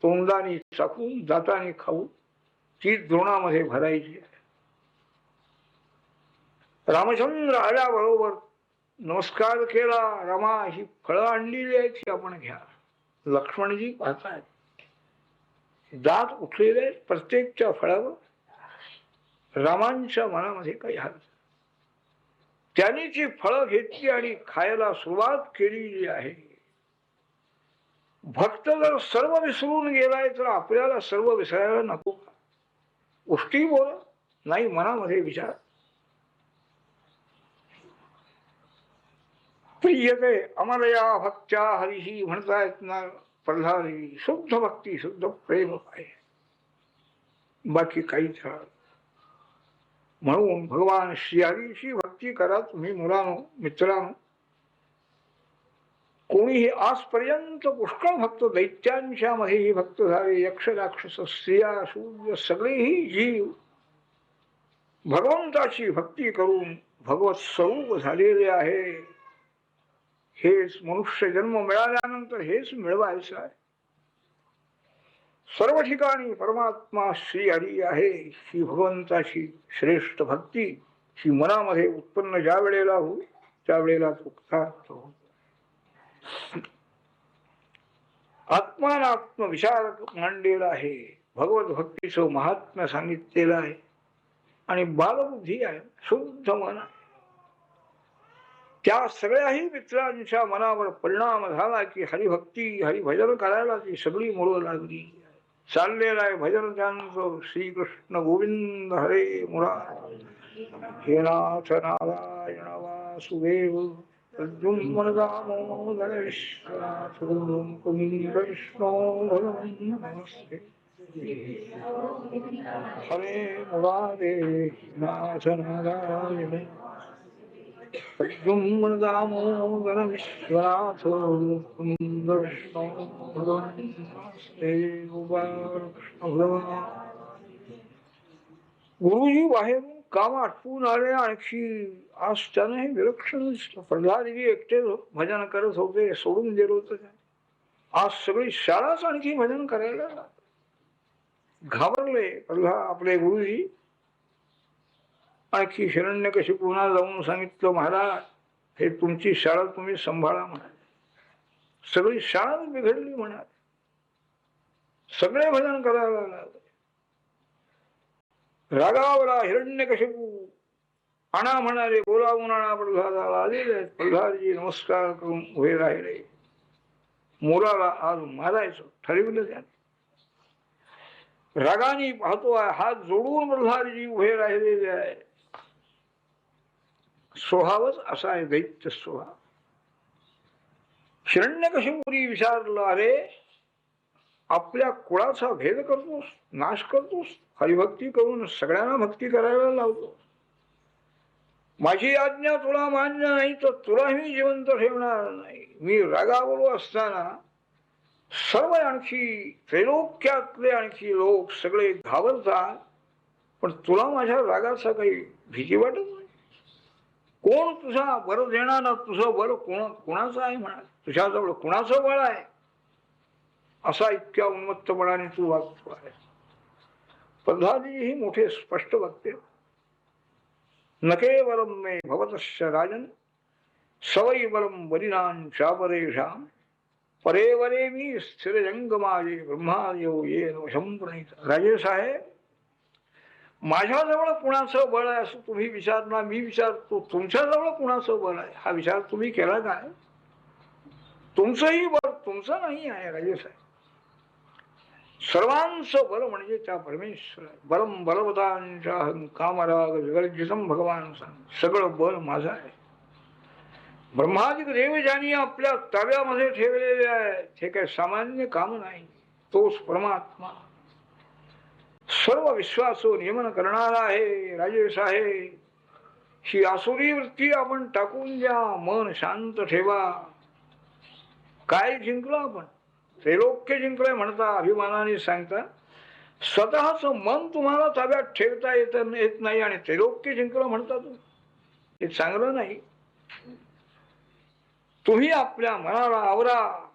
तोंडाने चाकून दाताने खाऊ ती द्रोणामध्ये भरायची आहे. रामचंद्र आल्याबरोबर नमस्कार केला. रामा, ही फळं आणलेली आहेत, ही आपण घ्या. लक्ष्मणजी पाहतायत, दात उठलेले आहेत प्रत्येकच्या फळावर. रामांच्या मनामध्ये काही हाल. त्यांनी ती फळं घेतली आणि खायला सुरुवात केलेली आहे. भक्त जर सर्व विसरून गेलाय तर आपल्याला सर्व विसरायला नको का? उष्टी बोल नाही, मनामध्ये विचार. प्रियते अमरया भक्त्या हरिही म्हणतायत ना प्रल्हादी. शुद्ध भक्ती, शुद्ध प्रेम आहे, बाकी काहीच. म्हणून भगवान श्रीहरीची भक्ती करा तुम्ही मुलांनो, मित्रांनो. कोणीही आजपर्यंत पुष्कळ भक्त दैत्यांच्या मध्येही भक्त झाले. यक्ष राक्षस स्त्रिया शूद्र सगळेही जीव भगवंताची भक्ती करून भगवत स्वरूप झालेले आहे. हेच मनुष्य जन्म मिळाल्यानंतर हेच मिळवायचं आहे. सर्व ठिकाणी परमात्मा श्रीहरी आहे. ही भगवंताची श्रेष्ठ भक्ती ही मनामध्ये उत्पन्न ज्या वेळेला होईल त्यावेळेला आत्मानात्म विचार मांडलेला आहे. भगवत भक्तीचं महात्म्य सांगितलेलं आहे. आणि बालबुद्धी आहे, शुद्ध मन आहे. त्या सगळ्याही मित्रांच्या मनावर परिणाम झाला की हरिभक्ती हरिभजन करायला ती सगळी मुळं लागली. चाललेलं आहे भजन त्यांचं. श्रीकृष्ण गोविंद हरे मुरारी, हे नाथ नारायण वासुदेव, प्रद्युम्न दामोदर विश्वनाथ कुंद विष्णू भगवन् नमस्ते. हरे मुरारे नाथ नारायण प्रद्युम्न दामोदर विश्वनाथ कुंद विष्णू भगवन् नमस्ते. गुरुजी बाहेरून काम आटपून आले. आणखी आज त्याने विलक्षण दिसलं. प्रल्हादजी एकटे भजन करत होते, सोडून दिलं होतं. आज सगळी शाळाच आणखी भजन करायला घाबरले प्रल्हाद आपले गुरुजी. आणखी हिरण्यकशिपूला जाऊन सांगितलं, महाराज हे तुमची शाळा तुम्ही सांभाळा म्हणा. सगळी शाळा बिघडली म्हणा. सगळे भजन करायला लागले. रागावला हिरण्यकशिपू. आणा म्हणाले, बोलावून आणा प्रल्हादाला. आलेले प्रल्हादजी नमस्कार करून उभे राहिले. मुलाला आज मारायचं ठरविलं त्याने. रागाने पाहतो आहे, हात जोडून प्रल्हादजी उभे राहिलेले आहे. स्वभावच असा आहे, दैत्य स्वभाव. हिरण्यकशिपुरी विचारलं, अरे आपल्या कुळाचा भेद करतोस, नाश करतोस, हरिभक्ती करून सगळ्यांना भक्ती करायला लावतो. माझी आज्ञा तुला मान्य नाही तर तुला मी जिवंत ठेवणार नाही. मी रागावलो असताना सर्व आणखी त्रैलोक्यातले आणखी लोक सगळे घाबरतात, पण तुला माझ्या रागाचा काही भीती वाटत नाही. कोण तुझा बळ देणारा? तुझं बळ कोणाचं आहे म्हणा? तुझ्याजवळ कोणाचं बळ आहे? असा इतक्या उन्मत्तपणाने तू वागतो आहे. प्रल्हादजी ही मोठे स्पष्ट वाक्य. न केवलम मे भवतश्च राजन सवै बलम वरिनां चापरेषां परे वरे मी स्थिर जंगमाजे ब्रह्मादेव ये वशं प्रणीत. राजे साहेब, माझ्याजवळ कुणाचं बळ आहे असं तुम्ही विचारणार. मी विचारतो, तुमच्याजवळ कुणाचं बळ आहे हा विचार तुम्ही केला काय? तुमचंही बळ तुमचं नाही आहे राजे साहेब. सर्वांचं बल म्हणजे त्या परमेश्वर. बलम बलवतांच्या कामराग विवर्जितम भगवान सांग. सगळं बल माझं आहे. ब्रह्मादिक देव ज्यांनी आपल्या ताब्यामध्ये ठेवलेले आहे हे काही सामान्य काम नाही. तोच परमात्मा सर्व विश्वाचं नियमन करणारा आहे. राजे साहेब, ही आसुरी वृत्ती आपण टाकून द्या. मन शांत ठेवा. काय जिंकलो आपण? त्रैलोक्य जिंकलंय म्हणता, अभिमानाने सांगता. स्वतःच मन तुम्हाला ताब्यात ठेवता येत नाही आणि त्रैलोक्य जिंकलं म्हणता तुम्ही. हे चांगलं नाही. तुम्ही आपल्या मनाला आवरा,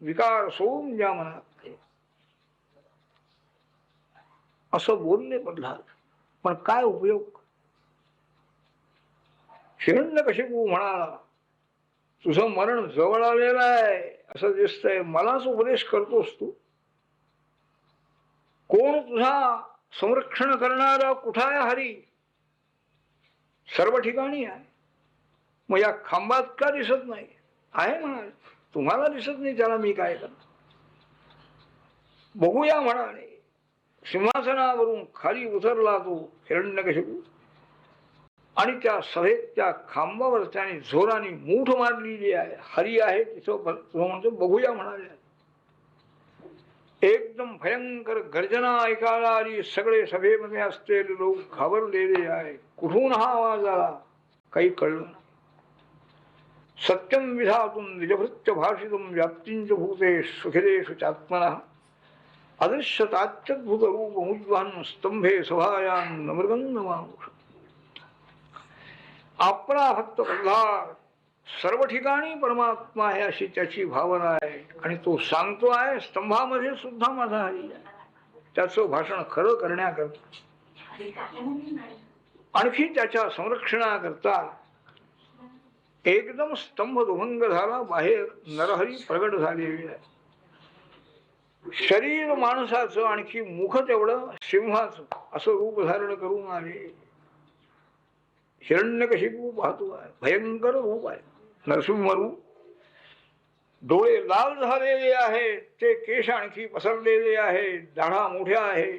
विकार सोडून द्या मनात, असं बोलले प्रल्हाद. पण काय उपयोग? हिरण्यकशिपू म्हणाला, तुझं मरण जवळ आलेलं आहे असं दिसतंय, मलाच उपदेश करतोस तू? कोण तुझा संरक्षण करणारा? कुठं आहे हरी? सर्व ठिकाणी आहे. मग या खांबात का दिसत नाही? आहे म्हणाले, तुम्हाला दिसत नाही, त्याला मी काय करणार? बघूया म्हणाले. सिंहासनावरून खाली उतरला तो हिरण्यकशिपू आणि त्या सभेत त्या खांबावर त्याने जोराने मूठ मारलेली आहे. हरी आहे तिथं म्हणतो, बघूया म्हणाले. एकदम भयंकर गर्जना ऐकायला आली. सगळे सभेमध्ये असलेले लोक घाबरलेले आहे. कुठून हा आवाज आला काही कळलं नाही. सत्यम विधातुम निजभृत्य भाषितुम व्याप्तींच भूते सुखिदेषु चात्मनः अदृश्यताच्युत रूप मुद्वान स्तंभे सभायान नमृगंधमानुष. आपला भक्त प्रल्हाद सर्व ठिकाणी परमात्मा आहे अशी त्याची भावना आहे आणि तो सांगतो आहे, स्तंभामध्ये सुद्धा माझा हरी आहे. त्याचं भाषण खरं करण्याकरता आणखी त्याच्या संरक्षणाकरता एकदम स्तंभ दुभंग झाला. बाहेर नरहरी प्रगट झालेली आहे. शरीर माणसाचं आणखी मुख तेवढं सिंहाचं असं रूप धारण करून आले. हिरण्यकशिपू पाहतो आहे, भयंकर रूप आहे, नरसिंह रूप. डोळे लाल झालेले आहे, ते केश आणखी पसरलेले आहे, दाढा मोठ्या आहे,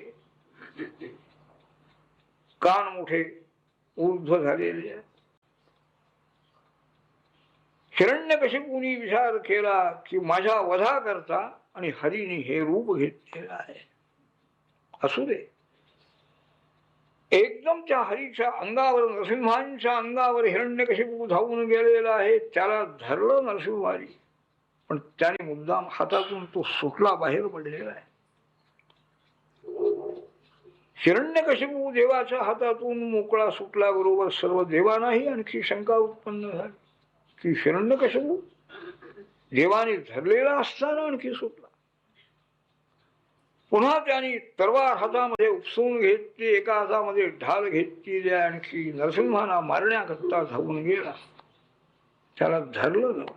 कान मोठे ऊर्ध्व झालेले आहे. हिरण्यकशिपूनी विचार केला की माझ्या वधा करता आणि हरीने हे रूप घेतलेलं आहे. असू दे. एकदम त्या हरीच्या अंगावर, नरसिंहांच्या अंगावर हिरण्यकशिपू धावून गेलेला आहे. त्याला धरलं नरसिंहारी, पण त्याने मुद्दाम हातातून तो सुटला, बाहेर पडलेला आहे. हिरण्यकशिपू देवाच्या हातातून मोकळा सुटला बरोबर सर्व देवांनाही आणखी शंका उत्पन्न झाली की हिरण्यकशिपू देवाने धरलेला असताना आणखी सुटला. पुन्हा त्यांनी तरवार हातामध्ये उपसून घेतली, एका हातामध्ये ढाल घेतली, आणखी नरसिंहांना मारण्याकरता धावून गेला. त्याला धरलं जाऊ.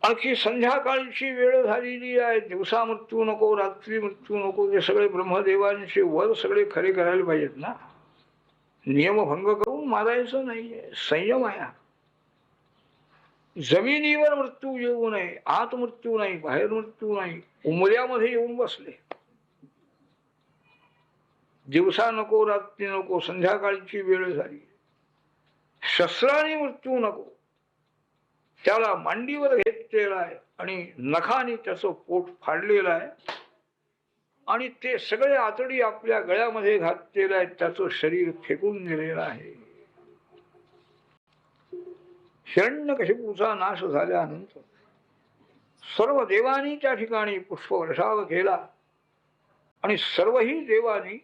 आणखी संध्याकाळची वेळ झालेली आहे. दिवसा मृत्यू नको, रात्री मृत्यू नको. ते सगळे ब्रह्मदेवांचे वर सगळे खरे करायला पाहिजेत ना. नियमभंग करून मारायचं नाहीये, संयम आहे. जमिनीवर मृत्यू येऊ नये, आत मृत्यू नाही, बाहेर मृत्यू नाही, उमऱ्यामध्ये येऊन बसले. दिवसा नको, रात्री नको, संध्याकाळची वेळ झाली. शस्त्राने मृत्यू नको. त्याला मांडीवर घेतलेला आहे आणि नखाने त्याचं पोट फाडलेलं आहे आणि ते सगळे आतडी आपल्या गळ्यामध्ये घातलेलं आहे. त्याचं शरीर फेकून दिलेलं आहे. हिरण्यकशिपूचा नाश झाल्यानंतर सर्व देवांनी त्या ठिकाणी पुष्पवर्षाव केला आणि सर्वही देवांनी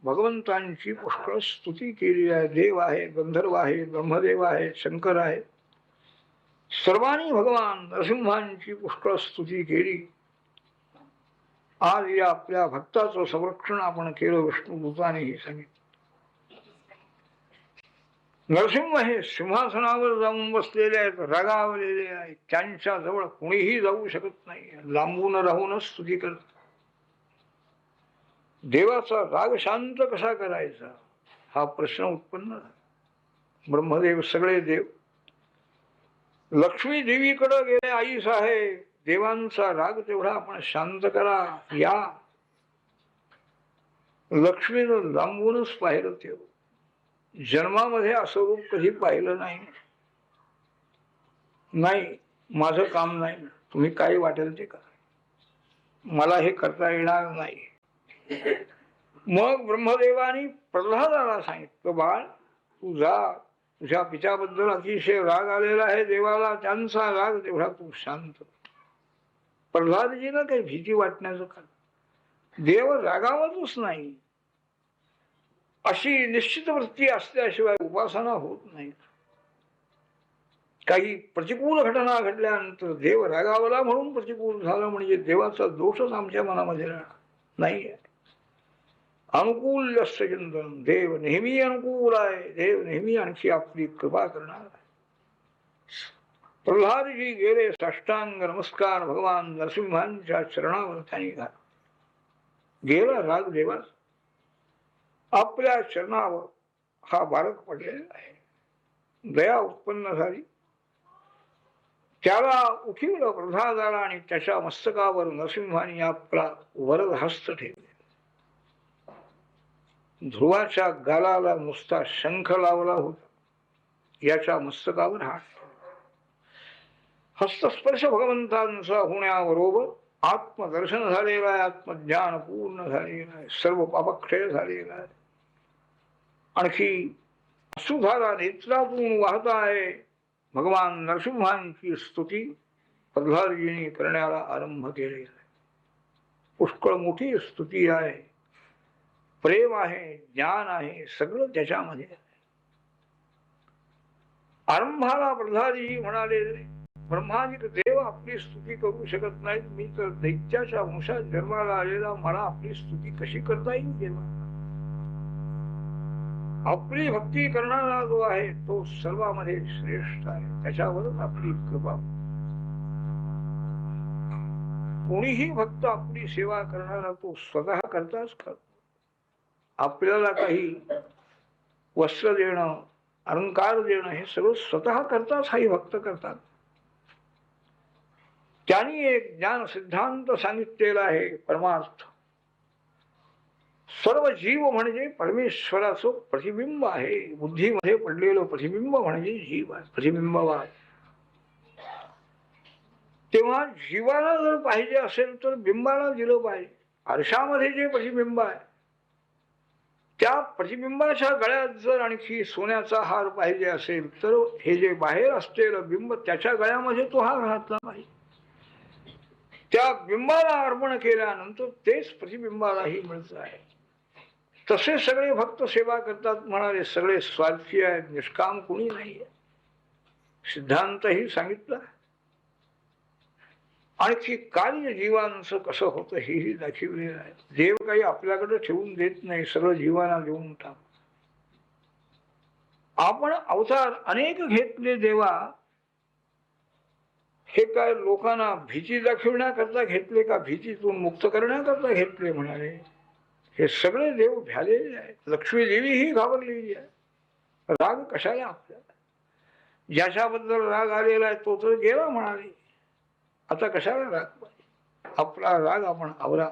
भगवंतांची पुष्कळ स्तुती केली आहे. देव आहे, गंधर्व आहे, ब्रह्मदेव आहे, शंकर आहे. सर्वांनी भगवान नरसिंहांची पुष्कळ स्तुती केली. आज या आपल्या भक्ताचं संरक्षण आपण केलं. विष्णुदूतानेही सांगितलं. नरसिंह हे सिंहासनावर जाऊन बसलेले आहेत, रागावलेले आहेत. त्यांच्या जवळ कुणीही जाऊ शकत नाही. लांबून राहूनच स्तुती करतात. देवाचा राग शांत कसा करायचा हा प्रश्न उत्पन्न झाला. ब्रह्मदेव, सगळे देव लक्ष्मी देवीकडे गेले. आई साहेब, देवांचा राग तेवढा आपण शांत करा. या लक्ष्मीनं लांबूनच पाहिलं. तेव जन्मामध्ये असं रूप कधी पाहिलं नाही. नाही, माझं काम नाही, तुम्ही काही वाटेल ते करा, मला हे करता येणार नाही. मग ब्रह्मदेवानी प्रल्हादाला सांगितलं, बाळ तू जा, तुझ्या पित्याबद्दल अतिशय राग आलेला आहे देवाला, त्यांचा राग तेवढा तू शांत. प्रल्हादजीला काही भीती वाटण्याचं कारण, देव रागावतच नाही अशी निश्चित वृत्ती असल्याशिवाय उपासना होत नाही. काही प्रतिकूल घटना घडल्यानंतर देव रागावला म्हणून प्रतिकूल झालं म्हणजे देवाचा दोषच आमच्या मनामध्ये राहणार नाहीये. अनुकूल चिंतन, देव नेहमी अनुकूल आहे, देव नेहमी आणखी आपली कृपा करणार आहे. प्रल्हादजी गेले, साष्टांग नमस्कार भगवान नरसिंहांच्या चरणावर त्यांनी घाला. गेला राग देवास, आपल्या चरणावर हा बालक पडलेला आहे. दया उत्पन्न झाली, त्याला उठीवलं प्रल्हादाला आणि त्याच्या मस्तकावर नरसिंहाने आपला वरद हस्त ठेवले. ध्रुवाच्या गालाला नुसता शंख लावला होता, याच्या मस्तकावर हात. हस्तस्पर्श भगवंतांचा होण्याबरोबर आत्मदर्शन झालेलं आहे, आत्मज्ञान पूर्ण झालेलं आहे, सर्व पापक्षय झालेला आहे. आणखी अश्रुधारा नेत्रातून वाहत आहे. भगवान नरसिंहांची स्तुती प्रल्हादजींनी करण्याला आरंभ केलेला आहे. पुष्कळ मोठी स्तुती आहे, प्रेम आहे, ज्ञान आहे, सगळं त्याच्यामध्ये आहे. आरंभाला प्रल्हादजी म्हणाले, ब्रह्मादिक देव आपली स्तुती करू शकत नाहीत, मी तर दैत्याच्या वंशात जन्माला आलेला, मला आपली स्तुती कशी करता येईल देवा? आपली भक्ती करणारा जो आहे तो सर्वांमध्ये श्रेष्ठ आहे, त्याच्यावरच आपली कृपा. कोणीही भक्त आपली सेवा करणारा तो स्वतः करताच करतो. आपल्याला काही वस्त्र देणं, अलंकार देणं हे सगळं स्वतः करताच हाही भक्त करतात. त्यांनी एक ज्ञान सिद्धांत सांगितलेला आहे, परमार्थ. सर्व जीव म्हणजे परमेश्वराचं प्रतिबिंब आहे. बुद्धीमध्ये पडलेलं प्रतिबिंब म्हणजे जीव आहे, प्रतिबिंबवाद. तेव्हा जीवाला जर पाहिजे असेल तर बिंबाला दिलं पाहिजे. आरशामध्ये जे प्रतिबिंब आहे त्या प्रतिबिंबाच्या गळ्यात जर आणखी सोन्याचा हार पाहिजे असेल तर हे जे बाहेर असलेलं बिंब त्याच्या गळ्यामध्ये तो हार घातला पाहिजे. त्या बिंबाला अर्पण केल्यानंतर तेच प्रतिबिंबालाही मिळत आहे. तसे सगळे भक्त सेवा करतात म्हणाले, सगळे स्वार्थी आहेत, निष्काम कुणी नाहीये. सिद्धांतही सांगितलं. आणखी कार्य जीवांचं कसं होतं हेही दाखवलेलं आहे. देव काही आपल्याकडे ठेवून देत नाही, सगळं जीवांना देऊन टाक. आपण अवतार अनेक घेतले देवा, हे काय लोकांना भीती दाखविण्याकरता घेतले का भीतीतून मुक्त करण्याकरता घेतले म्हणाले? हे सगळे देव भ्यालेले आहेत. लक्ष्मी देवी ही घाबरलेली आहे. राग कशाला आपल्याला? ज्याच्याबद्दल राग आलेला आहे तो तर गेला म्हणाले, आता कशाला राग पाहिजे? आपला राग आपण आवरा.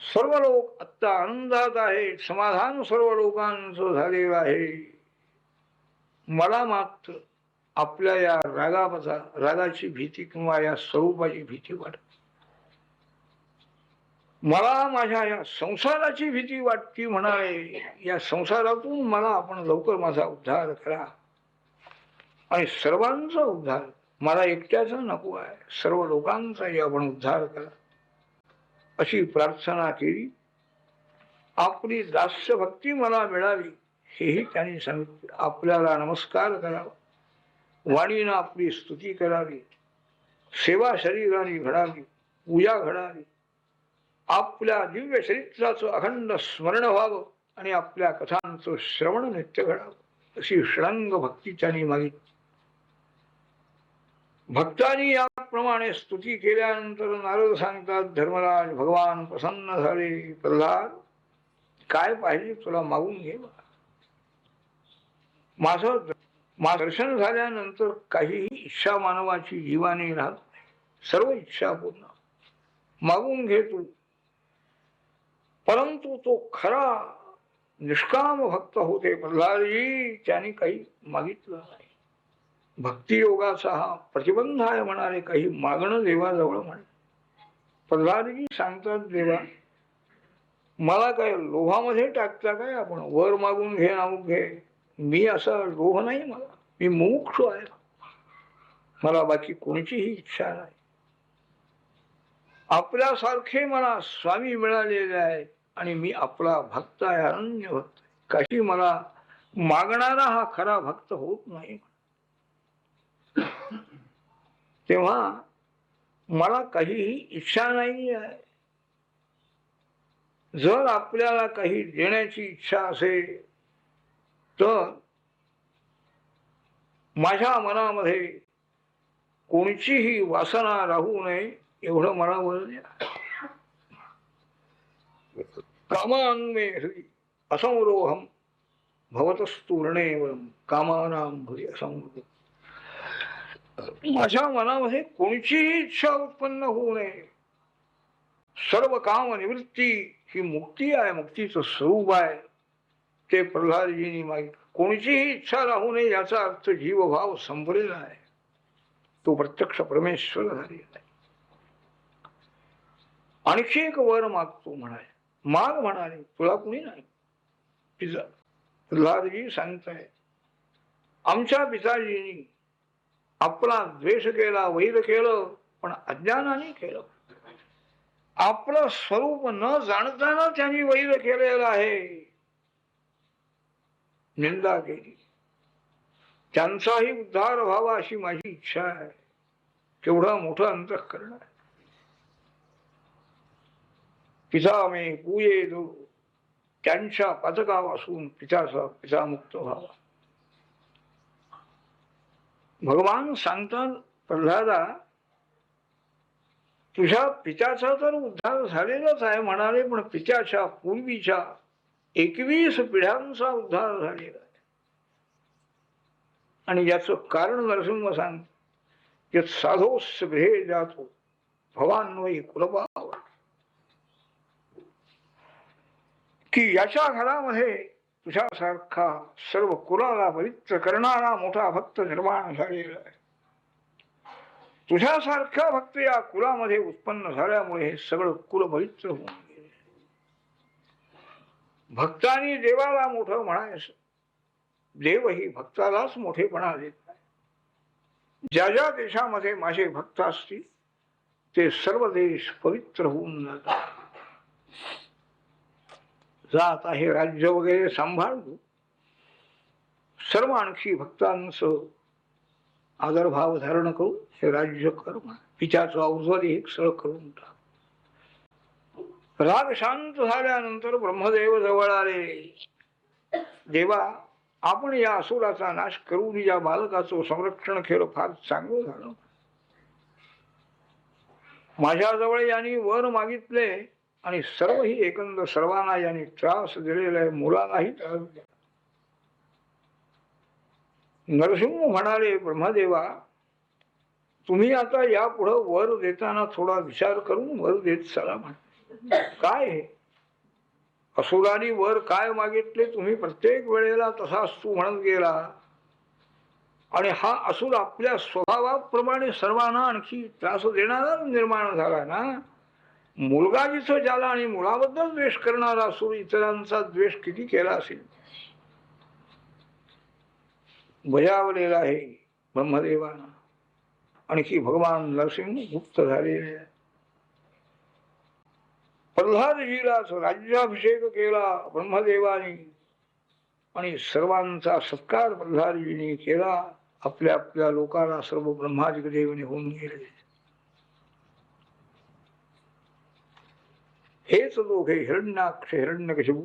सर्व लोक आता आनंदात आहेत, समाधान सर्व लोकांचं झालेलं आहे. मला मात्र आपल्या या रागाची भीती किंवा या स्वरूपाची भीती वाटते. मला माझ्या या संसाराची भीती वाटती म्हणाले. या संसारातून मला आपण लवकर माझा उद्धार करा आणि सर्वांचा उद्धार. मला एकट्याचा नको आहे, सर्व लोकांचाही आपण उद्धार करा अशी प्रार्थना केली. आपली दास्य भक्ती मला मिळावी हेही त्यांनी सांगितले. आपल्याला नमस्कार करावा, वाणीनं आपली स्तुती करावी, सेवा शरीराने घडावी, पूजा घडावी, आपल्या दिव्य चरित्राचं अखंड स्मरण व्हावं आणि आपल्या कथांचं श्रवण नित्य घडावं अशी षडंग भक्ती त्यांनी मागितली. भक्तांनी याप्रमाणे स्तुती केल्यानंतर नारद सांगतात, धर्मराज भगवान प्रसन्न झाले. प्रल्हाद, काय पाहिजे तुला मागून घे. माझं दर्शन झाल्यानंतर काहीही इच्छा मानवाची जीवाने राहत नाही, सर्व इच्छा पूर्ण. मागून घे तू. परंतु तो खरा निष्काम भक्त होते प्रल्हादजी, त्यांनी काही मागितलं नाही. भक्ती योगाचा हा प्रतिबंध आहे म्हणाले, काही मागणं देवाजवळ म्हणे. प्रल्हादजी सांगतात, देवा मला काय लोभामध्ये टाकता काय आपण, वर मागून घे अमुक घे. मी असा लोभ नाही मला. मी मुमुक्षु आहे. मला बाकी कोणतीही इच्छा नाही. आपल्यासारखे मला स्वामी मिळालेले आहे आणि मी आपला भक्त आहे, अनन्य भक्त. काही मला मागणारा हा खरा भक्त होत नाही. तेव्हा मला काहीही इच्छा नाही आहे. जर आपल्याला काही देण्याची इच्छा असेल तर माझ्या मनामध्ये कोणतीही वासना राहू नये एवढं मला वर द्या. कामान्मे हृदि असंरोहम भवतस्तु ऋणेवरम कामानाम हृदि असंरोह. माझ्या मनामध्ये कोणतीही इच्छा उत्पन्न होऊ नये. सर्व काम निवृत्ती ही मुक्ती आहे, मुक्तीचं स्वरूप आहे. ते प्रल्हादजींनी मागितलं. कोणतीही इच्छा राहू नये याचा अर्थ जीवभाव संपलेला आहे. तो प्रत्यक्ष परमेश्वर झालेला आहे. आणखी एक वर मागतो म्हणाले. माग म्हणाले, तुला कुणी नाही. पिता प्रल्हादजी सांगताय, आमच्या पिताजींनी आपला द्वेष केला, वैर केलं, पण अज्ञानाने केलं. आपलं स्वरूप न जाणताना त्यांनी वैर केलेलं आहे, निंदा केली. त्यांचाही उद्धार व्हावा अशी माझी इच्छा आहे. केवढा मोठा अंतःकरण आहे. पिता मे पूजेदो, त्यांच्या पातकापासून पित्याचा पिता मुक्त व्हावा. भगवान सांगतात प्रल्हादा, तुझ्या पित्याचा तर उद्धार झालेलाच आहे म्हणाले, पण पित्याच्या पूर्वीच्या 21 पिढ्यांचा उद्धार झालेला आहे. आणि याचं कारण नरसिंह सांग, यत् साधोस्य गृहे जातो भवान्वयी कुलपाव, की याच्या घरामध्ये तुझ्यासारखा सर्व कुलाला पवित्र करणारा मोठा भक्त निर्माण झालेला आहे. तुझ्यासारखा भक्त या कुलामध्ये उत्पन्न झाल्यामुळे हे सगळं कुल पवित्र होऊन गेले. भक्तांनी देवाला मोठं म्हणायचं, देवही भक्तालाच मोठेपणा देत नाही. ज्या ज्या देशामध्ये माझे भक्त असतील ते सर्व देश पवित्र होऊन जातात. जात आहे राज्य वगैरे सांभाळतो, सर्व आणखी भक्तांचं आदरभाव धारण करून हे राज्य कर्म पित्याचं अवजरी एक सळ करून टाक. राग शांत झाल्यानंतर ब्रह्मदेव जवळ आले. देवा, आपण या असुराचा नाश करून या बालकाचं संरक्षण केलं, फार चांगलं झालं. माझ्याजवळ यांनी वर मागितले आणि सर्व ही एकंदर सर्वांना यांनी त्रास दिलेला आहे, मुलालाही त्रास दिला. नरसिंह म्हणाले, ब्रह्मदेवा, तुम्ही आता यापुढं वर देताना थोडा विचार करून वर देत चला. काय हे असुरांनी वर काय मागितले, तुम्ही प्रत्येक वेळेला तसाच तू म्हणत गेला. आणि हा असुर आपल्या स्वभावाप्रमाणे सर्वांना आणखी त्रास देणारा निर्माण झाला ना. मुलगा जिथं ज्याला आणि मुलाबद्दल द्वेष करणारा असुर इतरांचा द्वेष किती केला असेल. बजावलेला आहे ब्रह्मदेवानं. आणखी भगवान नरसिंह गुप्त झालेले आहे. प्रल्हादजीलाच राज्याभिषेक केला ब्रह्मदेवाने आणि सर्वांचा सत्कार प्रल्हादजीने केला. आपल्या आपल्या लोकांना सर्व ब्रह्मादिक देव निघून गेले. हेच दोघे हिरण्याक्ष हिरण्यकशिपू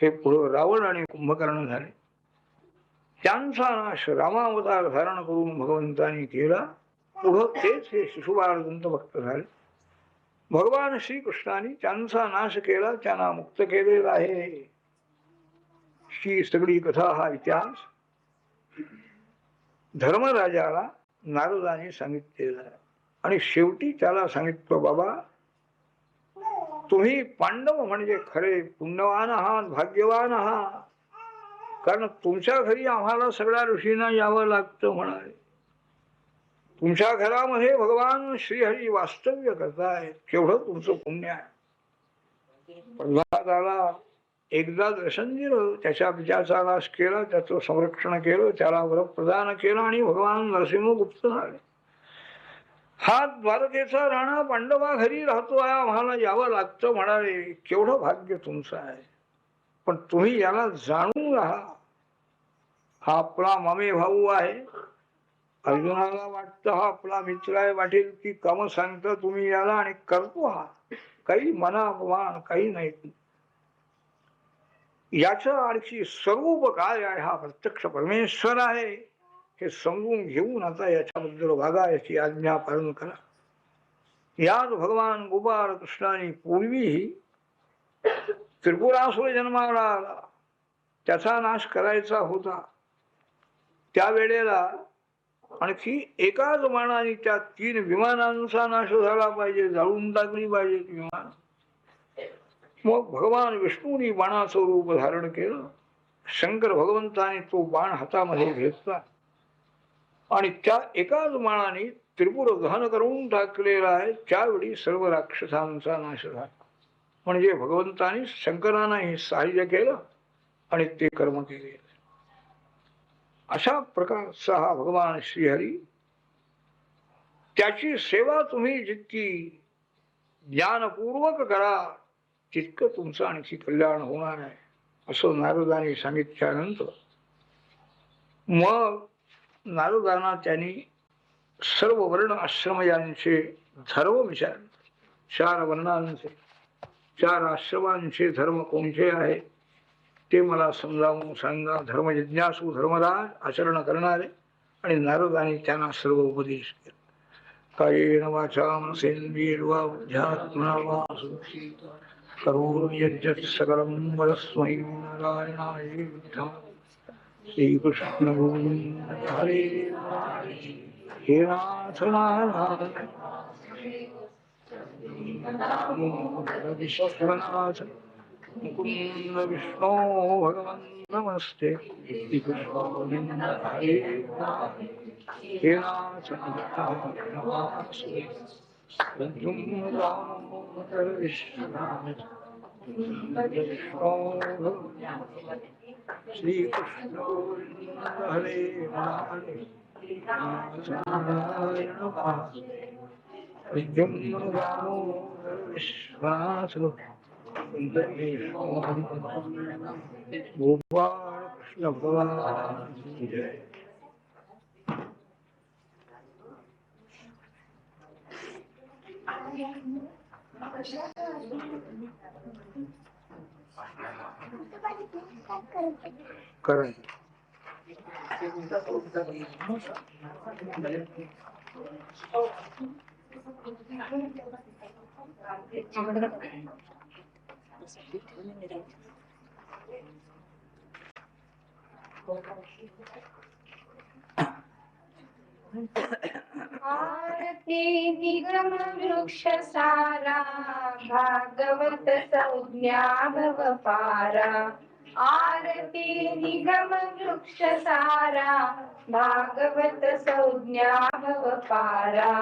हे पुढे रावण आणि कुंभकर्ण झाले. त्यांचा नाश रामावतार धारण करून भगवंतांनी केला. पुढं तेच हे शिशुपाल दंत भक्त झाले. भगवान श्रीकृष्णाने त्यांचा नाश केला, त्यांना मुक्त केलेला आहे. ही सगळी कथा, हा इतिहास धर्मराजाला नारदाने सांगितलेला आहे. आणि शेवटी त्याला सांगितलं, बाबा, तुम्ही पांडव म्हणजे खरे पुण्यवान आहात, भाग्यवान आहात, कारण तुमच्या घरी आम्हाला सगळ्या ऋषींना यावं लागतं म्हणाले. तुमच्या घरामध्ये भगवान श्रीहरी वास्तव्य करतायत, केवढं तुमचं पुण्य आहे. प्रल्हादाला एकदा दर्शन दिलं, त्याच्या विचाराचा नाश केला, त्याचं संरक्षण केलं, त्याला वर प्रदान केलं आणि भगवान नरसिंह गुप्त झाले. हा द्वारकेचा राणा पांडवा घरी राहतो आहे, आम्हाला यावं लागतं म्हणाले. केवढं भाग्य तुमचं आहे. पण तुम्ही याला जाणून राहा, हा आपला मामे भाऊ आहे. अर्जुनाला वाटतं हा आपला मित्र आहे, वाटेल की काम सांगतं तुम्ही याला आणि करतो हा, काही मनापमान काही नाही. याचं आणखी स्वरूप काय आहे, हा प्रत्यक्ष परमेश्वर आहे हे समजून घेऊन आता याच्याबद्दल वागा, याची आज्ञा पालन करा. यात भगवान गोपाळ कृष्णाने पूर्वीही त्रिपुरासुर जन्माला आला, त्याचा नाश करायचा होता. त्यावेळेला आणखी एकाच बाणाने त्या 3 विमानांचा नाश झाला पाहिजे, जाळून टाकली पाहिजे विमान. मग भगवान विष्णूंनी बाणाचं रूप धारण केलं. शंकर भगवंताने तो बाण हातामध्ये घेतला आणि त्या एकाच बाणाने त्रिपुर दहन करून टाकलेला आहे. त्यावेळी सर्व राक्षसांचा नाश झाला. म्हणजे भगवंताने शंकरांनाही सहाय्य केलं आणि ते कर्म केले. अशा प्रकारचा हा भगवान श्रीहरी. त्याची सेवा तुम्ही जितकी ज्ञानपूर्वक करा तितकं तुमचं आणखी कल्याण होणार आहे, असं नारदाने सांगितल्यानंतर मग नारदांना त्यांनी सर्व वर्ण आश्रम यांचे धर्म विचारले. 4 वर्णांचे 4 आश्रमांचे धर्म कोणते आहे ते मला समजावून सांगा. धर्म जिज्ञासू धर्मराज आचरण करणारे. आणि नारदाने त्यांना सर्व उपदेश केला. कायेन वाचा मनसेंद्रियैर्वा बुद्ध्यात्मना वा करोमि यद्यत् सकलं परस्मै नारायणाय श्रीकृष्ण गोविंद हरे हे नाथ नारायण विश्वनाथ मुकुंद विष्णो भगवान नमस्ते श्रीकृष्ण गोविंद हरे हे नाथ श्रीकृष्ण हरे विश्वनाथ गोपाल कृष्ण भगवान जय. करण आरती निगम वृक्ष सारा भागवत संज्ञा भव पारा. आरती निगम वृक्ष सारा भागवत संज्ञा भव पारा.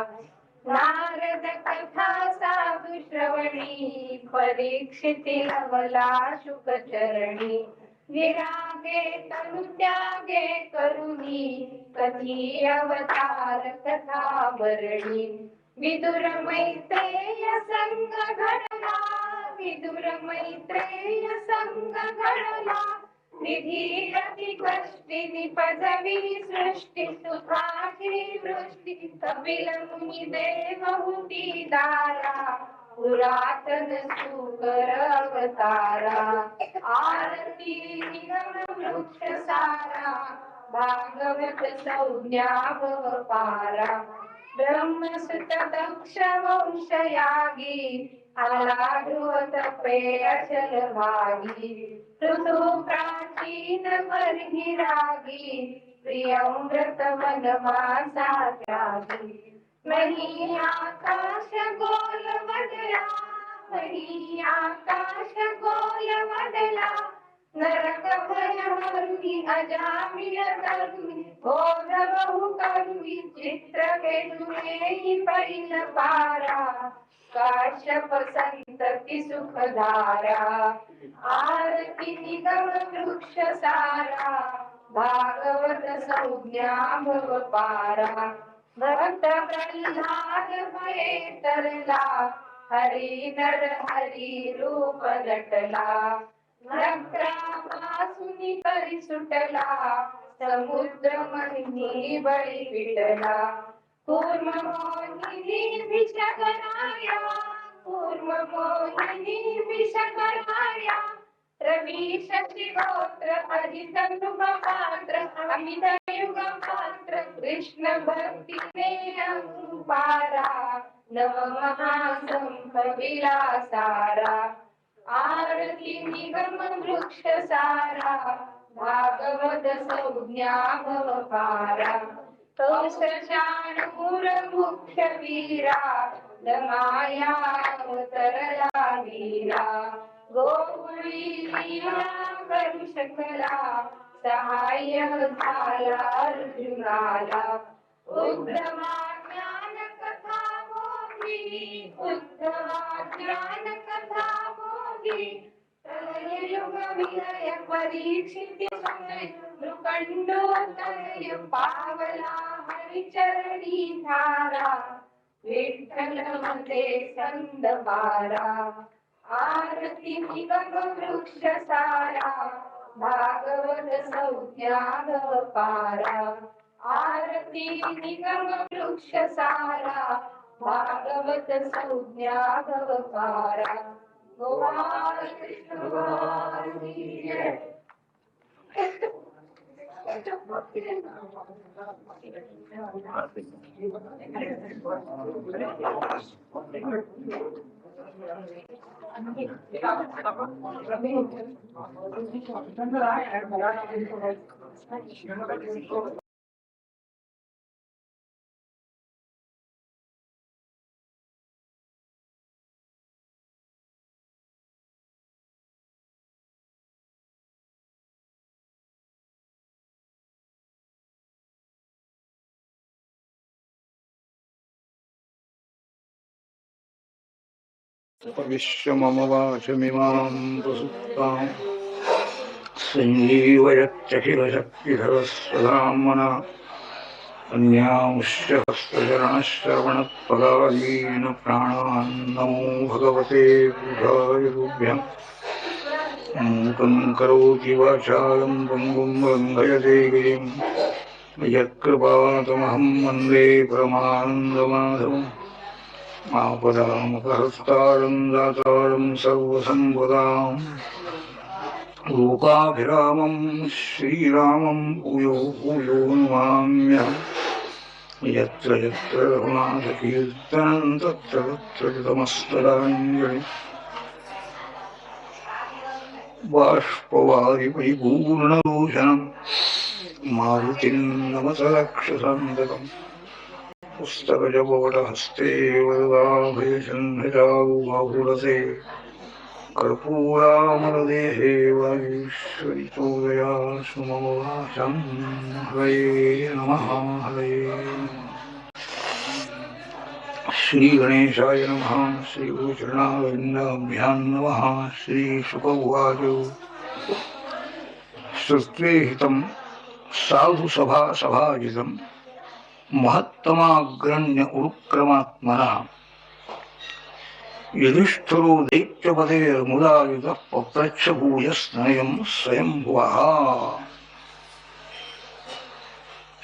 नारद कथा साधु श्रवणी परीक्षिती लवला शुक चरणी. विरागे तनु त्यागे करुणी कधी अवतार कथा वर्णी. विदुर मैत्रेय संग घडला विदुर मैत्रेय संग घडला. निधी अति कष्टी निपजवी सृष्टी सुखाची वृष्टी. कपिल मुनी देवहूती दारा पुरातन सुकर अवतारा. आरती निगम वृक्ष सारा भागवत संज्ञा भव पारा. ब्रह्मसुत दक्ष वंश यागी आला ध्रुव तपे अचल भागी. ऋतु प्राचीन बर्हि रागी प्रियमृत वनवासा त्यागी. मही आकाश गोल वदला मही आकाश गोल वदला. नरक भय हरुनी अजामिल करुणी बोध बहु करुणी. चित्र केतुरे परिल पारा. काश्यप संत संतती सुखधारा आरती निगम वृक्ष सारा भागवत संज्ञा भव पारा भक्त प्रल्हाद भये तरला हरी नर हरी रूप नटला नगरापासून करी सुटला समुद्र महिनी बळी पिटला कूर्म मोहिनी विषकराया कूर्म मोहिनी विषकराया रवी शशिगोत्र हरितनुग पात्र अमित युग पात्र कृष्ण भक्तीने अंकुपारा नव महासंभ विलासारा आरती निगम वृक्ष सारा भागवत संज्ञा भव पारा कौशचाणूर मुख्य वीरा दमाया अवतरला वीरा गोकुळी लीला करू शकला सहाय्य झाला अर्जुनाला उद्धवा ज्ञान कथा बोधी उद्धवा ज्ञान कथा बोधी युग विलय परीक्षित मृकंडोदय पावला हरिचरणी धारा विठ्ठल मध्ये संद बारा आरती निगम वृक्ष सारा भागवत संज्ञा भव पारा आरती निगम वृक्ष सारा भागवत संज्ञा भव पारा गोपाल कृष्ण भगवान की जय। विश्वमम वाचमिमां प्रसुप्तां सञ्जीवयत्यखिलशक्तिधरस्वधाम्ना अन्यांश्च हस्तचरणश्रवणत्वगादीन प्राणान्नमो भगवते बुधाय तुभ्यं मूकं करोति वाचालं पङ्गुं लङ्घयते गिरिं यत्कृपातमहं वन्दे परमानन्दमाधवम् आपदामपहर्तारं दातारं सर्वसम्पदां लोकाभिरामं श्रीरामं भूयो भूयो नमाम्यहं यत्र यत्र रघुनाथकीर्तनं तत्र तत्र कृतमस्तदाञ्जलिः बाष्पवारि परिपूर्णदूषणं मारुतिं नमत रक्षसान्तकम् पुस्तकजपवटहस्ते वरदाभयचन्द्रचारुबाहुरसे कर्पूरामरदेहे वागीश्वरिचोदया सुममवाचं हरये नमः हरये श्रीगणेशाय नमः श्रीगुरुचरणारविन्दाभ्यां नमः श्रीशुक उवाच श्रुत्वेहितं साधुसभाजितं महत्तमाग्रण्य उरुक्रमात्मनः युधिष्ठिरो दैत्यपतेर्मुदायुधः पप्रच्छ भूयस्नयं स्वयंभुवः।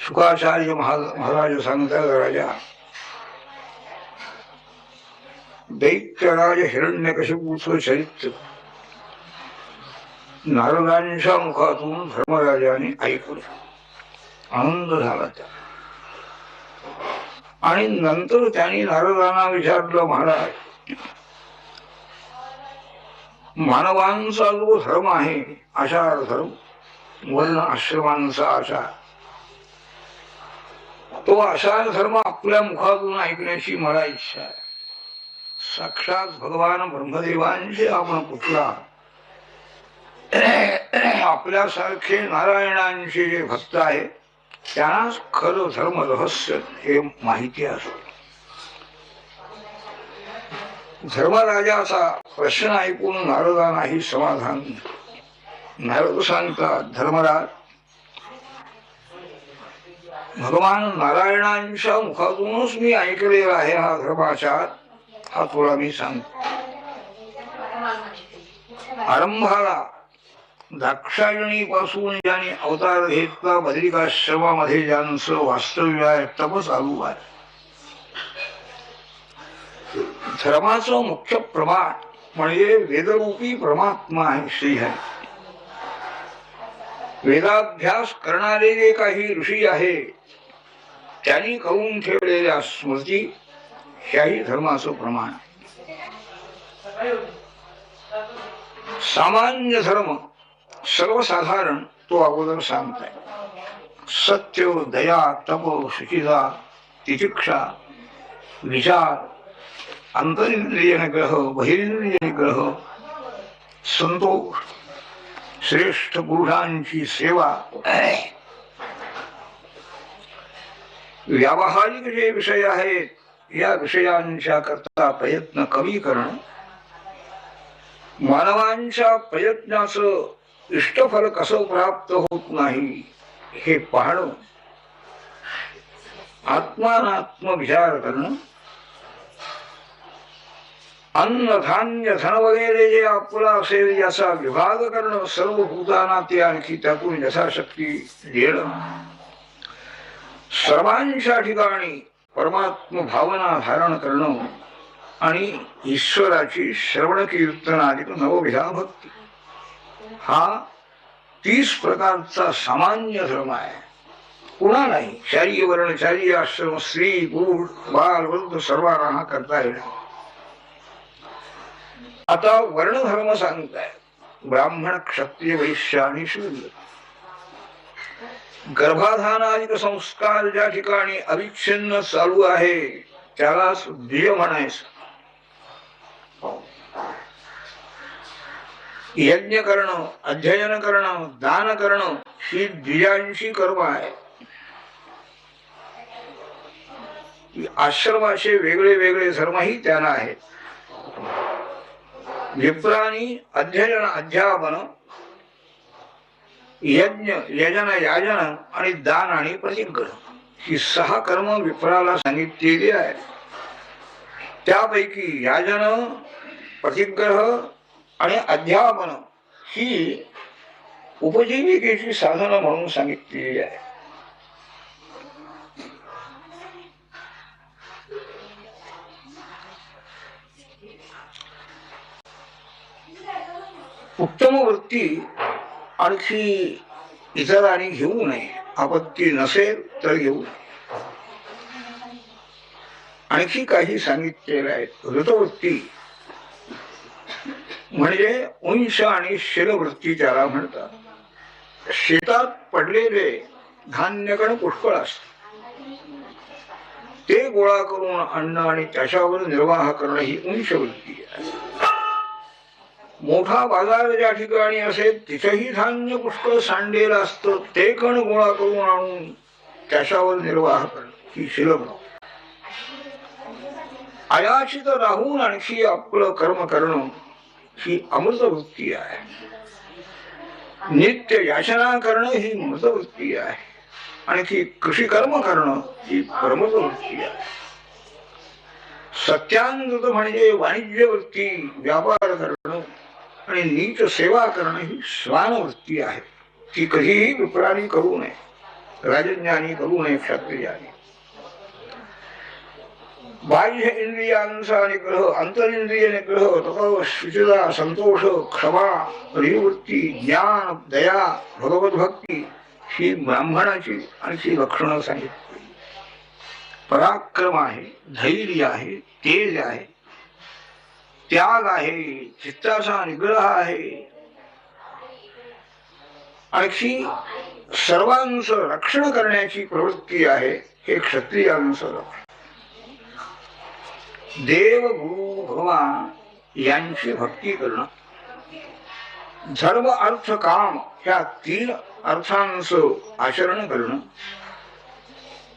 शुकाचार्य महाराज सांगतात राजा दैत्यराज हिरण्यकशिपूचं चरित्र नारदांच्या मुखातून धर्मराजाने ऐकलं, आनंद झाला त्या आणि नंतर त्यांनी नारदांना विचारलं, महाराज मानवांचा जो धर्म आहे आचार धर्म वर्ण आश्रमांचा आचार, तो आचार धर्म आपल्या मुखातून ऐकण्याची मला इच्छा आहे. साक्षात भगवान ब्रह्मदेवांचे आपण पुत्र, आपल्यासारखे नारायणांचे जे भक्त आहेत त्यांनाच खरं धर्म रहस्य हे माहिती असत. धर्मराजाचा प्रश्न ऐकून नारदांनाही समाधान. नारद सांगतात, धर्मराज, भगवान नारायणांच्या मुखातूनच मी ऐकलेला आहे हा धर्माचार, हा तुला मी सांगतो. आरंभाला दाक्षायणी पासून ज्याने अवतार घेतला, बद्रिकाश्रमामध्ये ज्यांचं वास्तव्य आहे, तप चालू आहे, धर्माचं मुख्य प्रमाण म्हणजे वेदरूपी परमात्मा आहे, श्री आहे. वेदाभ्यास करणारे जे काही ऋषी आहे त्यांनी करून ठेवलेल्या स्मृती ह्याही धर्माचं प्रमाण. सामान्य धर्म सर्वसाधारण तो अगोदर सांगताय. सत्य, दया, तप, शुचिता, तितिक्षा, विचार, अंतरिंद्रिय निग्रह, बहिरिंद्रिय निग्रह, संतोष, श्रेष्ठ पुरुषांची सेवा, व्यावहारिक जे विषय आहेत या विषयांच्या करता प्रयत्न कमी करणं, मानवांच्या प्रयत्नाचं इष्टफल कसं प्राप्त होत नाही हे पाहणं, आत्मानात्म विचार करणं, अन्न धान्य धन वगैरे जे आपला असेल याचा विभाग करणं, सर्व भूतांना ते आणखी त्यातून यथाशक्ती देणं, सर्वांच्या ठिकाणी परमात्म भावना धारण करणं आणि ईश्वराची श्रवण कीर्तनादिक नवविधा भक्ती, हा 30 प्रकारचा सामान्य धर्म आहे. पुन्हा नाही शारीय वर्ण, शारीय आश्रम, स्त्री पुरुष बाल वृद्ध सर्वांना हा करता येणार. आता वर्णधर्म सांगताय, ब्राह्मण, क्षत्रिय, वैश्य आणि शूद्र. गर्भाधानादिक संस्कार ज्या ठिकाणी अविच्छिन्न चालू आहे त्यालाच द्विज म्हणायचं. यज्ञ करणं, अध्ययन करणं, दान करणं ही द्विजांची कर्म आहे. आश्रमाचे वेगळे वेगळे धर्मही त्यांना आहेत. विप्राणी अध्ययन, अध्यापन, यज्ञ, यजन, याजन आणि दान आणि प्रतिग्रह ही 6 कर्म विप्राला सांगितलेली आहे. त्यापैकी याजन, प्रतिग्रह आणि अध्यापन ही उपजीविकेची साधनं म्हणून सांगितलेली आहे. उत्तम वृत्ती आणखी इतरांनी घेऊ नये. आपत्ती नसेल तर घेऊ नये. आणखी काही सांगितलेले आहेत. ऋतवृत्ती म्हणजे अंश आणि शिरवृत्ती त्याला म्हणतात. शेतात पडलेले धान्यकण पुष्कळ असते, ते गोळा करून आणणं आणि त्याच्यावर निर्वाह करणं ही अंशवृत्ती आहे. मोठा बाजार ज्या ठिकाणी असेल तिथेही धान्य पुष्कळ सांडलेलं असतं, ते कण गोळा करून आणून त्याच्यावर निर्वाह करणं ही शिरवृत्ती. अयाचित राहून आणखी आपलं कर्म करणं ही अमृतवृत्ती आहे. नित्य याचना करणं ही मृतवृत्ती आहे. आणखी कृषी कर्म करणं ही परमवृत्ती आहे. सत्यानृत म्हणजे वाणिज्य वृत्ती, व्यापार करणं आणि नीच सेवा करणं ही श्वानवृत्ती आहे. ती कधीही विप्राणी करू नये, राजज्ञानी करू नये, क्षत्रियाने. बाह्य इंद्रियांचा निग्रह, अंतरिंद्रिय निग्रह, तप, शुचिता, संतोष, क्षमा, परिवृत्ती, ज्ञान, दया, भगवद्भक्ती ही ब्राह्मणाची आणखी लक्षणं सांगितली. पराक्रम आहे, धैर्य आहे, तेज आहे, त्याग आहे, चित्ताचा निग्रह आहे, आणखी सर्वांचं रक्षण करण्याची प्रवृत्ती आहे. हे क्षत्रियांचं लक्षण. देव, गुरु, भगवान यांची भक्ती करणं, धर्म, अर्थ, काम ह्या 3 अर्थांचं आचरण करणं,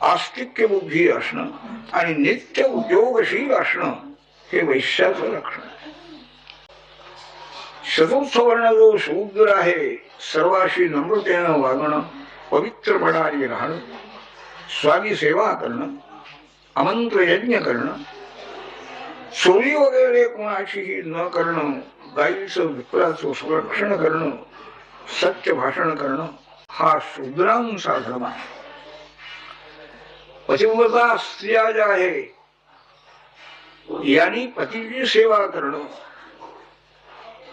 आस्तिक्य बुद्धी असणं आणि नित्य उद्योगशील असणं हे वैश्याचं लक्षण आहे. चतुर्थ वर्ण जो शूद्र आहे, सर्वाशी नम्रतेनं वागणं, पवित्रपणाने राहणं, स्वामी सेवा करणं, अमंत्र यज्ञ करणं, चोरी वगैरे कोणाशीही न करणं, गाईचं विप्राचं संरक्षण करणं, सत्य भाषण करणं, हा शूद्रांचा धर्म आहे. पतिव्रता स्त्रिया ज्या आहे यांनी पतीची सेवा करणं,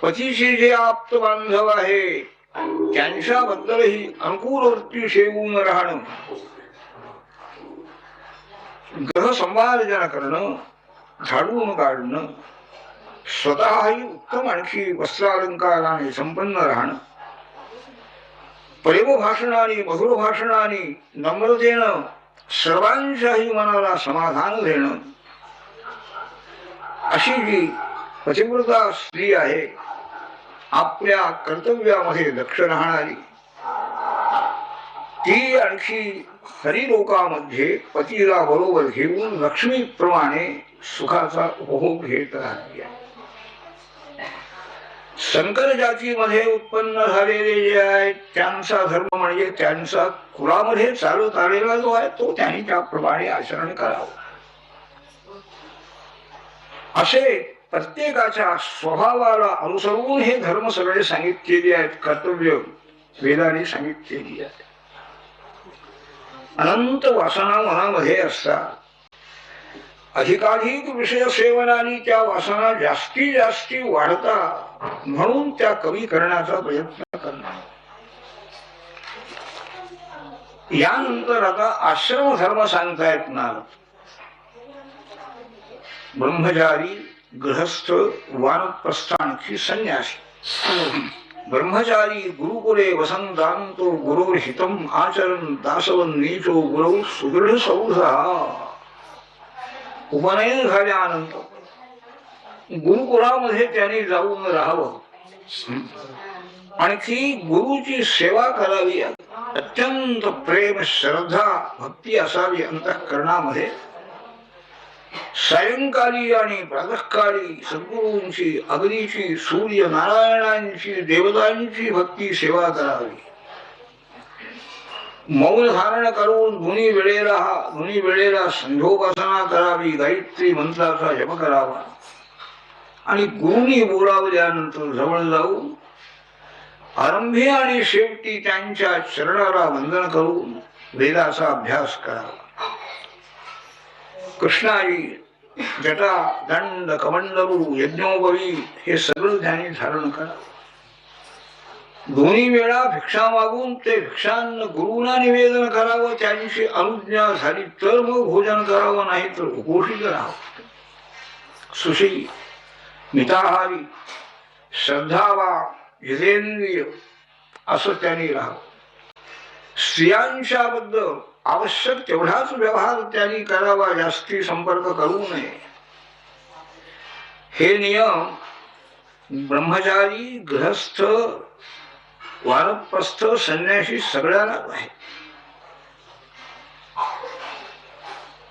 पतीचे जे आप्त बांधव आहे त्यांच्याबद्दलही अनुकूल वृत्ती सेवून राहणं, ग्रह संवार्जन करणं, झाडून काढणं, स्वतःही उत्तम आणखी वस्त्रालंकाराने संपन्न राहणं, प्रेमभाषणाने मधुर भाषणाने नम्रतेनं सर्वांच्याही मनाला समाधान देणं, अशी जी पतिव्रता स्त्री आहे, आपल्या कर्तव्यामध्ये दक्ष राहणारी, ती आणखी हरिलोकामध्ये पतीला बरोबर घेऊन लक्ष्मीप्रमाणे सुखाचा उपभोग घेत राहते. शंकर जातीमध्ये उत्पन्न झालेले जे आहेत त्यांचा धर्म म्हणजे त्यांचा कुळामध्ये चालत आलेला जो आहे तो त्यांनी त्याप्रमाणे आचरण करावं. असे प्रत्येकाच्या स्वभावाला अनुसरून हे धर्म सगळे सांगितलेले आहेत, कर्तव्य वेदाने सांगितलेली आहेत. अनंत वासना मनामध्ये असतात, अधिकाधिक विषय सेवनाने त्या वासना जास्ती जास्ती वाढतात, म्हणून त्या कमी करण्याचा प्रयत्न करणार. यानंतर आता आश्रम धर्म सांगता येणार. ब्रह्मचारी, गृहस्थ, वानप्रस्थानची संन्यासी. ब्रह्मचारी गुरुकुले वसंतांतो गुरुर्हितम आचरण दासवन्नीचो गुरु सुदृढ सौधा. उपनयन झाल्यानंतर गुरुकुळामध्ये त्यांनी जाऊन राहावं, आणखी गुरुची सेवा करावी, अत्यंत प्रेम श्रद्धा भक्ती असावी अंतःकरणामध्ये. सायंकाळी आणि प्रातःकाळी सद्गुरूंची, अग्नीची, सूर्य नारायणांची, देवतांची भक्ती सेवा करावी. मौन धारण करून दोन्ही वेळेला संध्योपासना करावी, गायत्री मंत्राचा जप करावा आणि गुरुनी बोलावल्यानंतर जवळ जाऊन आरंभी आणि शेवटी त्यांच्या चरणाला वंदन करून वेदाचा अभ्यास करावा. कृष्णाजी जटा, दंड, कमंडलू, यज्ञोपवी हे सगळं त्यांनी धारण करावं. दोन्ही वेळा भिक्षा मागून ते भिक्षान्न गुरुना निवेदन करावं. त्यांची अनुज्ञा झाली तर मग भोजन करावं, नाही तर उपोषित राहावं. सुशी, मिताहारी, श्रद्धावा, जितेंद्रिय असं त्यांनी राहावं. स्त्रियांच्या बद्दल आवश्यक तेवढाच व्यवहार त्यांनी करावा, जास्ती संपर्क करू नये. हे नियम ब्रह्मचारी, गृहस्थ, वानप्रस्थ, संन्यासी सगळ्याला आहे.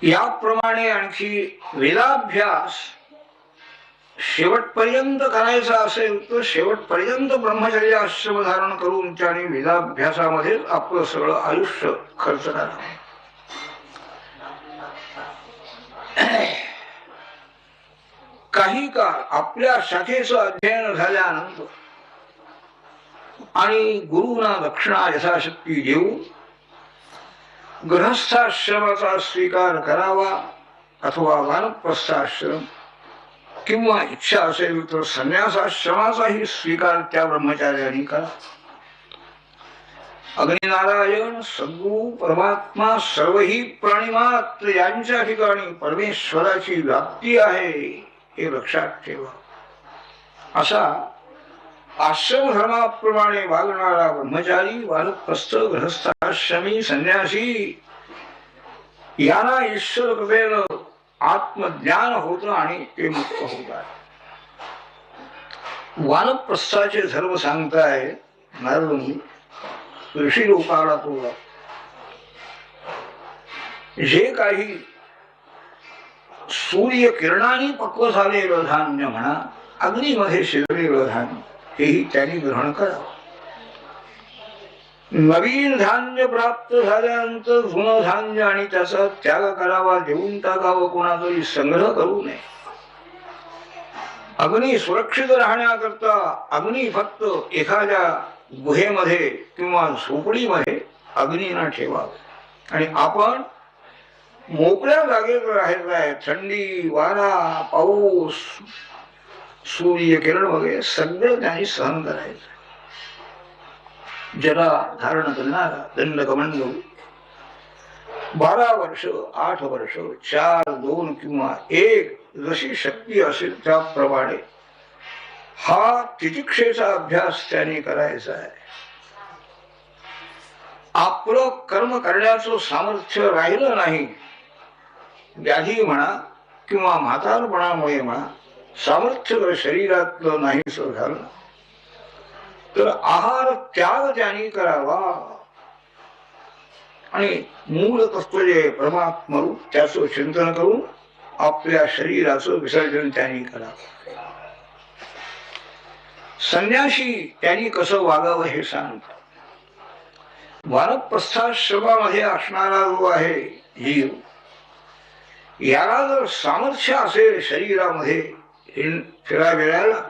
याप्रमाणे आणखी वेदाभ्यास शेवटपर्यंत करायचा असेल तर शेवटपर्यंत ब्रह्मचर्य आश्रम धारण करून त्याने वेदाभ्यासामध्ये आपलं सगळं आयुष्य खर्च करावं. काही काळ आपल्या शाखेचं अध्ययन झाल्यानंतर आणि गुरुना दक्षिणा यथाशक्ती देऊन गृहस्थाश्रमाचा स्वीकार करावा अथवा वानप्रस्थाश्रम किंवा इच्छा असेल तर संन्यासाश्रमाचाही स्वीकार त्या ब्रह्मचार्याने करा. अग्निनारायण, सद्गुरु, परमात्मा सर्वही प्राणिमात्र यांच्या ठिकाणी परमेश्वराची व्याप्ती आहे हे लक्षात ठेवा. असा आश्रम धर्माप्रमाणे वागणारा ब्रह्मचारी, वानप्रस्थ, गृहस्थाश्रमी, संन्यासी यांना ईश्वर कृपेनं आत्मज्ञान होतं आणि ते मुक्त होतात. वानप्रस्थाचे धर्म सांगताय नारद ऋषी लोकाला तो जे काही सूर्य किरणाने पक्व झालेलं धान्य म्हणा, अग्नीमध्ये शिजलेलं धान्य, हेही त्यांनी ग्रहण करावं. नवीन धान्य प्राप्त झाल्यानंतर जुनं धान्य आणि त्याचा त्याग करावा, देऊन टाकावं, कोणाचाही संग्रह करू नये. अग्नी सुरक्षित राहण्याकरता अग्नी फक्त एखाद्या गुहेमध्ये किंवा झोपडीमध्ये अग्नीना ठेवावं आणि आपण मोकळ्या जागेत राहायचं आहे. थंडी, वारा, पाऊस, सूर्य किरण वगैरे सगळं त्यांनी सहन करायचं. जरा धारण करणारा दंडकमंडल 12 वर्ष, 8 वर्ष, 4, 2 किंवा 1 जशी शक्ती असेल त्याप्रमाणे हा तितिक्षेचा अभ्यास त्यांनी करायचा आहे. आपलं कर्म करण्याचं सामर्थ्य राहिलं नाही, व्याधी म्हणा किंवा म्हातारपणामुळे म्हणा, सामर्थ्य जर शरीरातलं नाहीच झालं तर आहार त्याग त्यांनी करावा आणि मूळ तत्व जे परमात्मरूप त्याचं चिंतन करून आपल्या शरीराचं विसर्जन त्यांनी करावं. संन्यासी त्यांनी कसं वागावं हे सांगतात. वानप्रस्थाश्रमामध्ये असणारा जो आहे जीव, याला जर सामर्थ्य असेल शरीरामध्ये फिरायला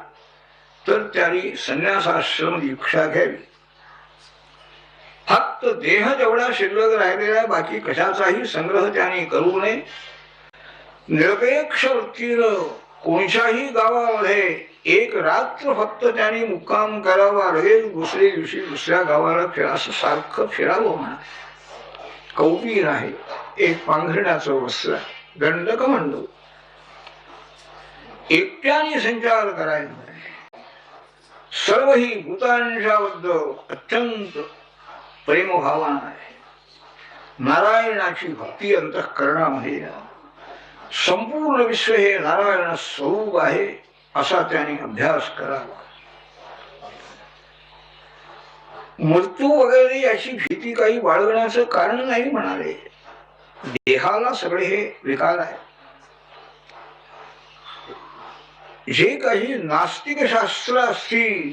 तर त्यांनी संन्यासाश्रम दीक्षा घ्यावी. फक्त देह जेवढा शिल्लक राहिलेला, बाकी कशाचाही संग्रह त्यांनी करू नये. निरपेक्ष वृत्तीनं कोणत्याही गावामध्ये 1 रात्र फक्त त्यांनी मुक्काम करावा, लगेच दुसऱ्या दिवशी दुसऱ्या गावाला असं सारखं फिरावं म्हणा. कौपीन आहे, एक पांघरण्याचं वस्त्र, दंडकमंडल, एकट्याने संचार करायचा. सर्व ही भूतांच्याबद्दल अत्यंत प्रेमभावना आहे. नारायणाची भक्ती अंतःकरणामध्ये, संपूर्ण विश्व हे नारायण स्वरूप आहे असा त्याने अभ्यास करावा. मृत्यू वगैरे याची भीती काही बाळगण्याचं कारण नाही म्हणाले. देहाला सगळे हे विकार आहे. जे काही नास्तिक शास्त्र असतील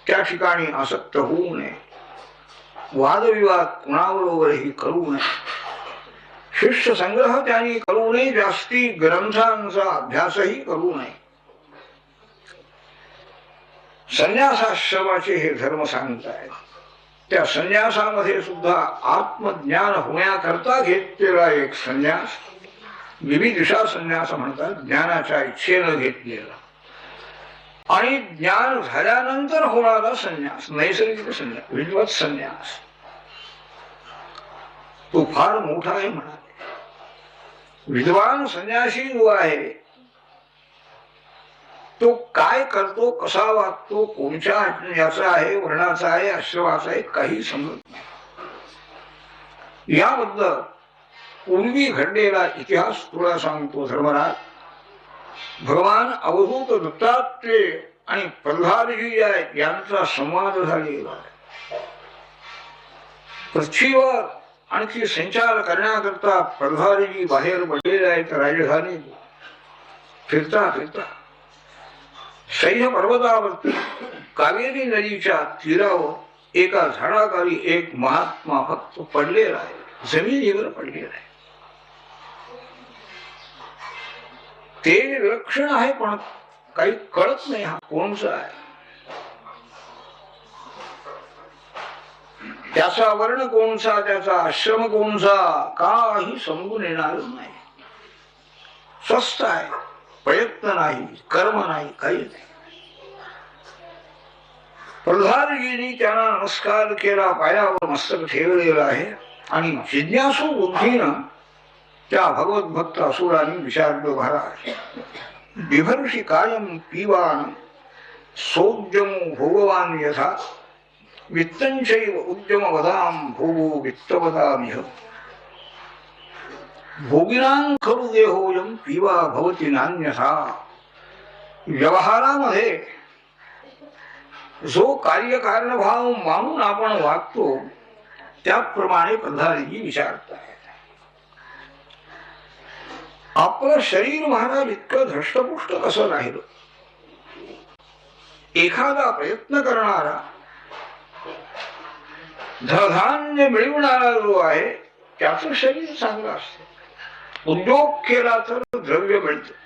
त्या ठिकाणी आसक्त होऊ नये. वादविवाद कुणाबरोबरही करू नये. शिष्य संग्रह त्यांनी करू नये. जास्ती ग्रंथांचा अभ्यासही करू नये. संन्यासाश्रमाचे हे धर्म सांगतायत. त्या संन्यासामध्ये सुद्धा आत्मज्ञान होण्याकरता घेतलेला एक संन्यास, विविदिशा संन्यास म्हणतात, ज्ञानाच्या इच्छेनं घेतलेला. आणि ज्ञान झाल्यानंतर होणारा संन्यास, नैसर्गिक संन्यास, विद्वत संन्यास, तो फार मोठा आहे म्हणाले. विद्वान संन्यासी जो आहे तो काय करतो, कसा वागतो, कोणत्या याचा आहे, वर्णाचा आहे, आश्रमाचा आहे, काही समजत नाही. याबद्दल पूर्वी घडलेला इतिहास तुला सांगतो धर्मराज. भगवान अवधूत दत्तात्रेय आणि प्रल्हादजी आहेत यांचा संवाद झालेला आहे. पृथ्वीवर आणखी संचार करण्याकरता प्रल्हादजी बाहेर पडलेले आहेत. राजधानी फिरता फिरता सह्य पर्वतावरती कावेरी नदीच्या तीरावर एका झाडाखाली एक महात्मा फक्त पडलेला आहे, जमिनीवर पडलेला आहे. ते विलक्षण आहे पण काही कळत नाही हा कोणचा आहे. त्याचा वर्ण कोणचा, त्याचा आश्रम कोणचा, काही समजून येणार नाही. स्वस्थ आहे, प्रयत्न नाही, कर्म नाही, काही नाही. प्रल्हादजींनी त्यांना नमस्कार केला, पायावर मस्तक ठेवलेला आहे आणि जिज्ञासू बुद्धीनं त्या भगवत भक्त असुरांनी विचारलं, महाराज बिभर्षी कायम पीवान सोद्यमो भोगवान यथा वित्तंचैव उद्यम वदाम भोगो वित्तवदामिह. भोगिनां खलु देहोयम पीवा भवती नान्यथा. व्यवहारामध्ये जो कार्यकारण भाव मानून आपण वागतो त्याप्रमाणे प्रल्हादजी विचारतात. आपलं शरीर महाराज इतकं धष्टपुष्ट कसं राहिलं. एखादा प्रयत्न करणारा धनधान्य मिळवणारा जो आहे त्याचं शरीर चांगलं असतं. उद्योग केला तर द्रव्य मिळतं.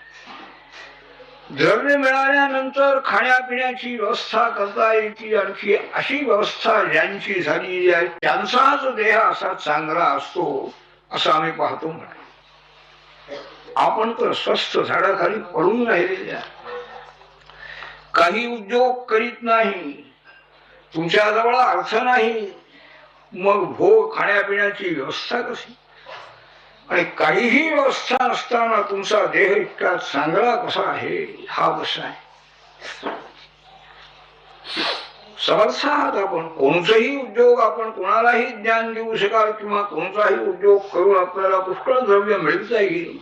द्रव्य मिळाल्यानंतर खाण्यापिण्याची व्यवस्था करता येते. आणखी अशी व्यवस्था ज्यांची झाली आहे त्यांचाच देह असा चांगला असतो असं आम्ही पाहतो. आपण तर स्वस्थ झाडाखाली पडून राहिलेल्या, काही उद्योग करीत नाही, तुमच्या जवळ अर्थ नाही, मग भोग खाण्यापिण्याची व्यवस्था कशी. आणि काहीही व्यवस्था नसताना तुमचा देह इतका चांगला कसा आहे हा प्रश्न आहे. समर्थ आहात आपण. कोणताही उद्योग आपण कोणालाही ज्ञान देऊ शकाल किंवा कोणताही उद्योग करून आपल्याला पुष्कळ द्रव्य मिळता येईल.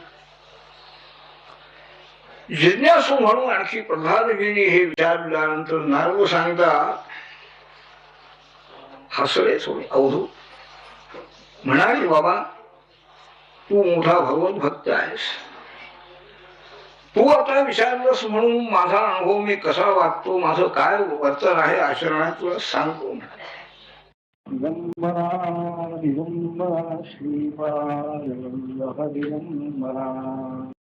जिज्ञासू म्हणून आणखी प्रल्हादजींनी हे विचारल्यानंतर नारद सांगतात, हसले थोडे अवधूत. म्हणाले, बाबा तू मोठा भगवत भक्त आहेस, तू आता विचारलंस म्हणून माझा अनुभव मी कसा वागतो, माझं काय वर्तन आहे आचरणात तुला सांगतो. दिगंबरा दिगंबरा श्रीपाद वल्लभ दिगंबरा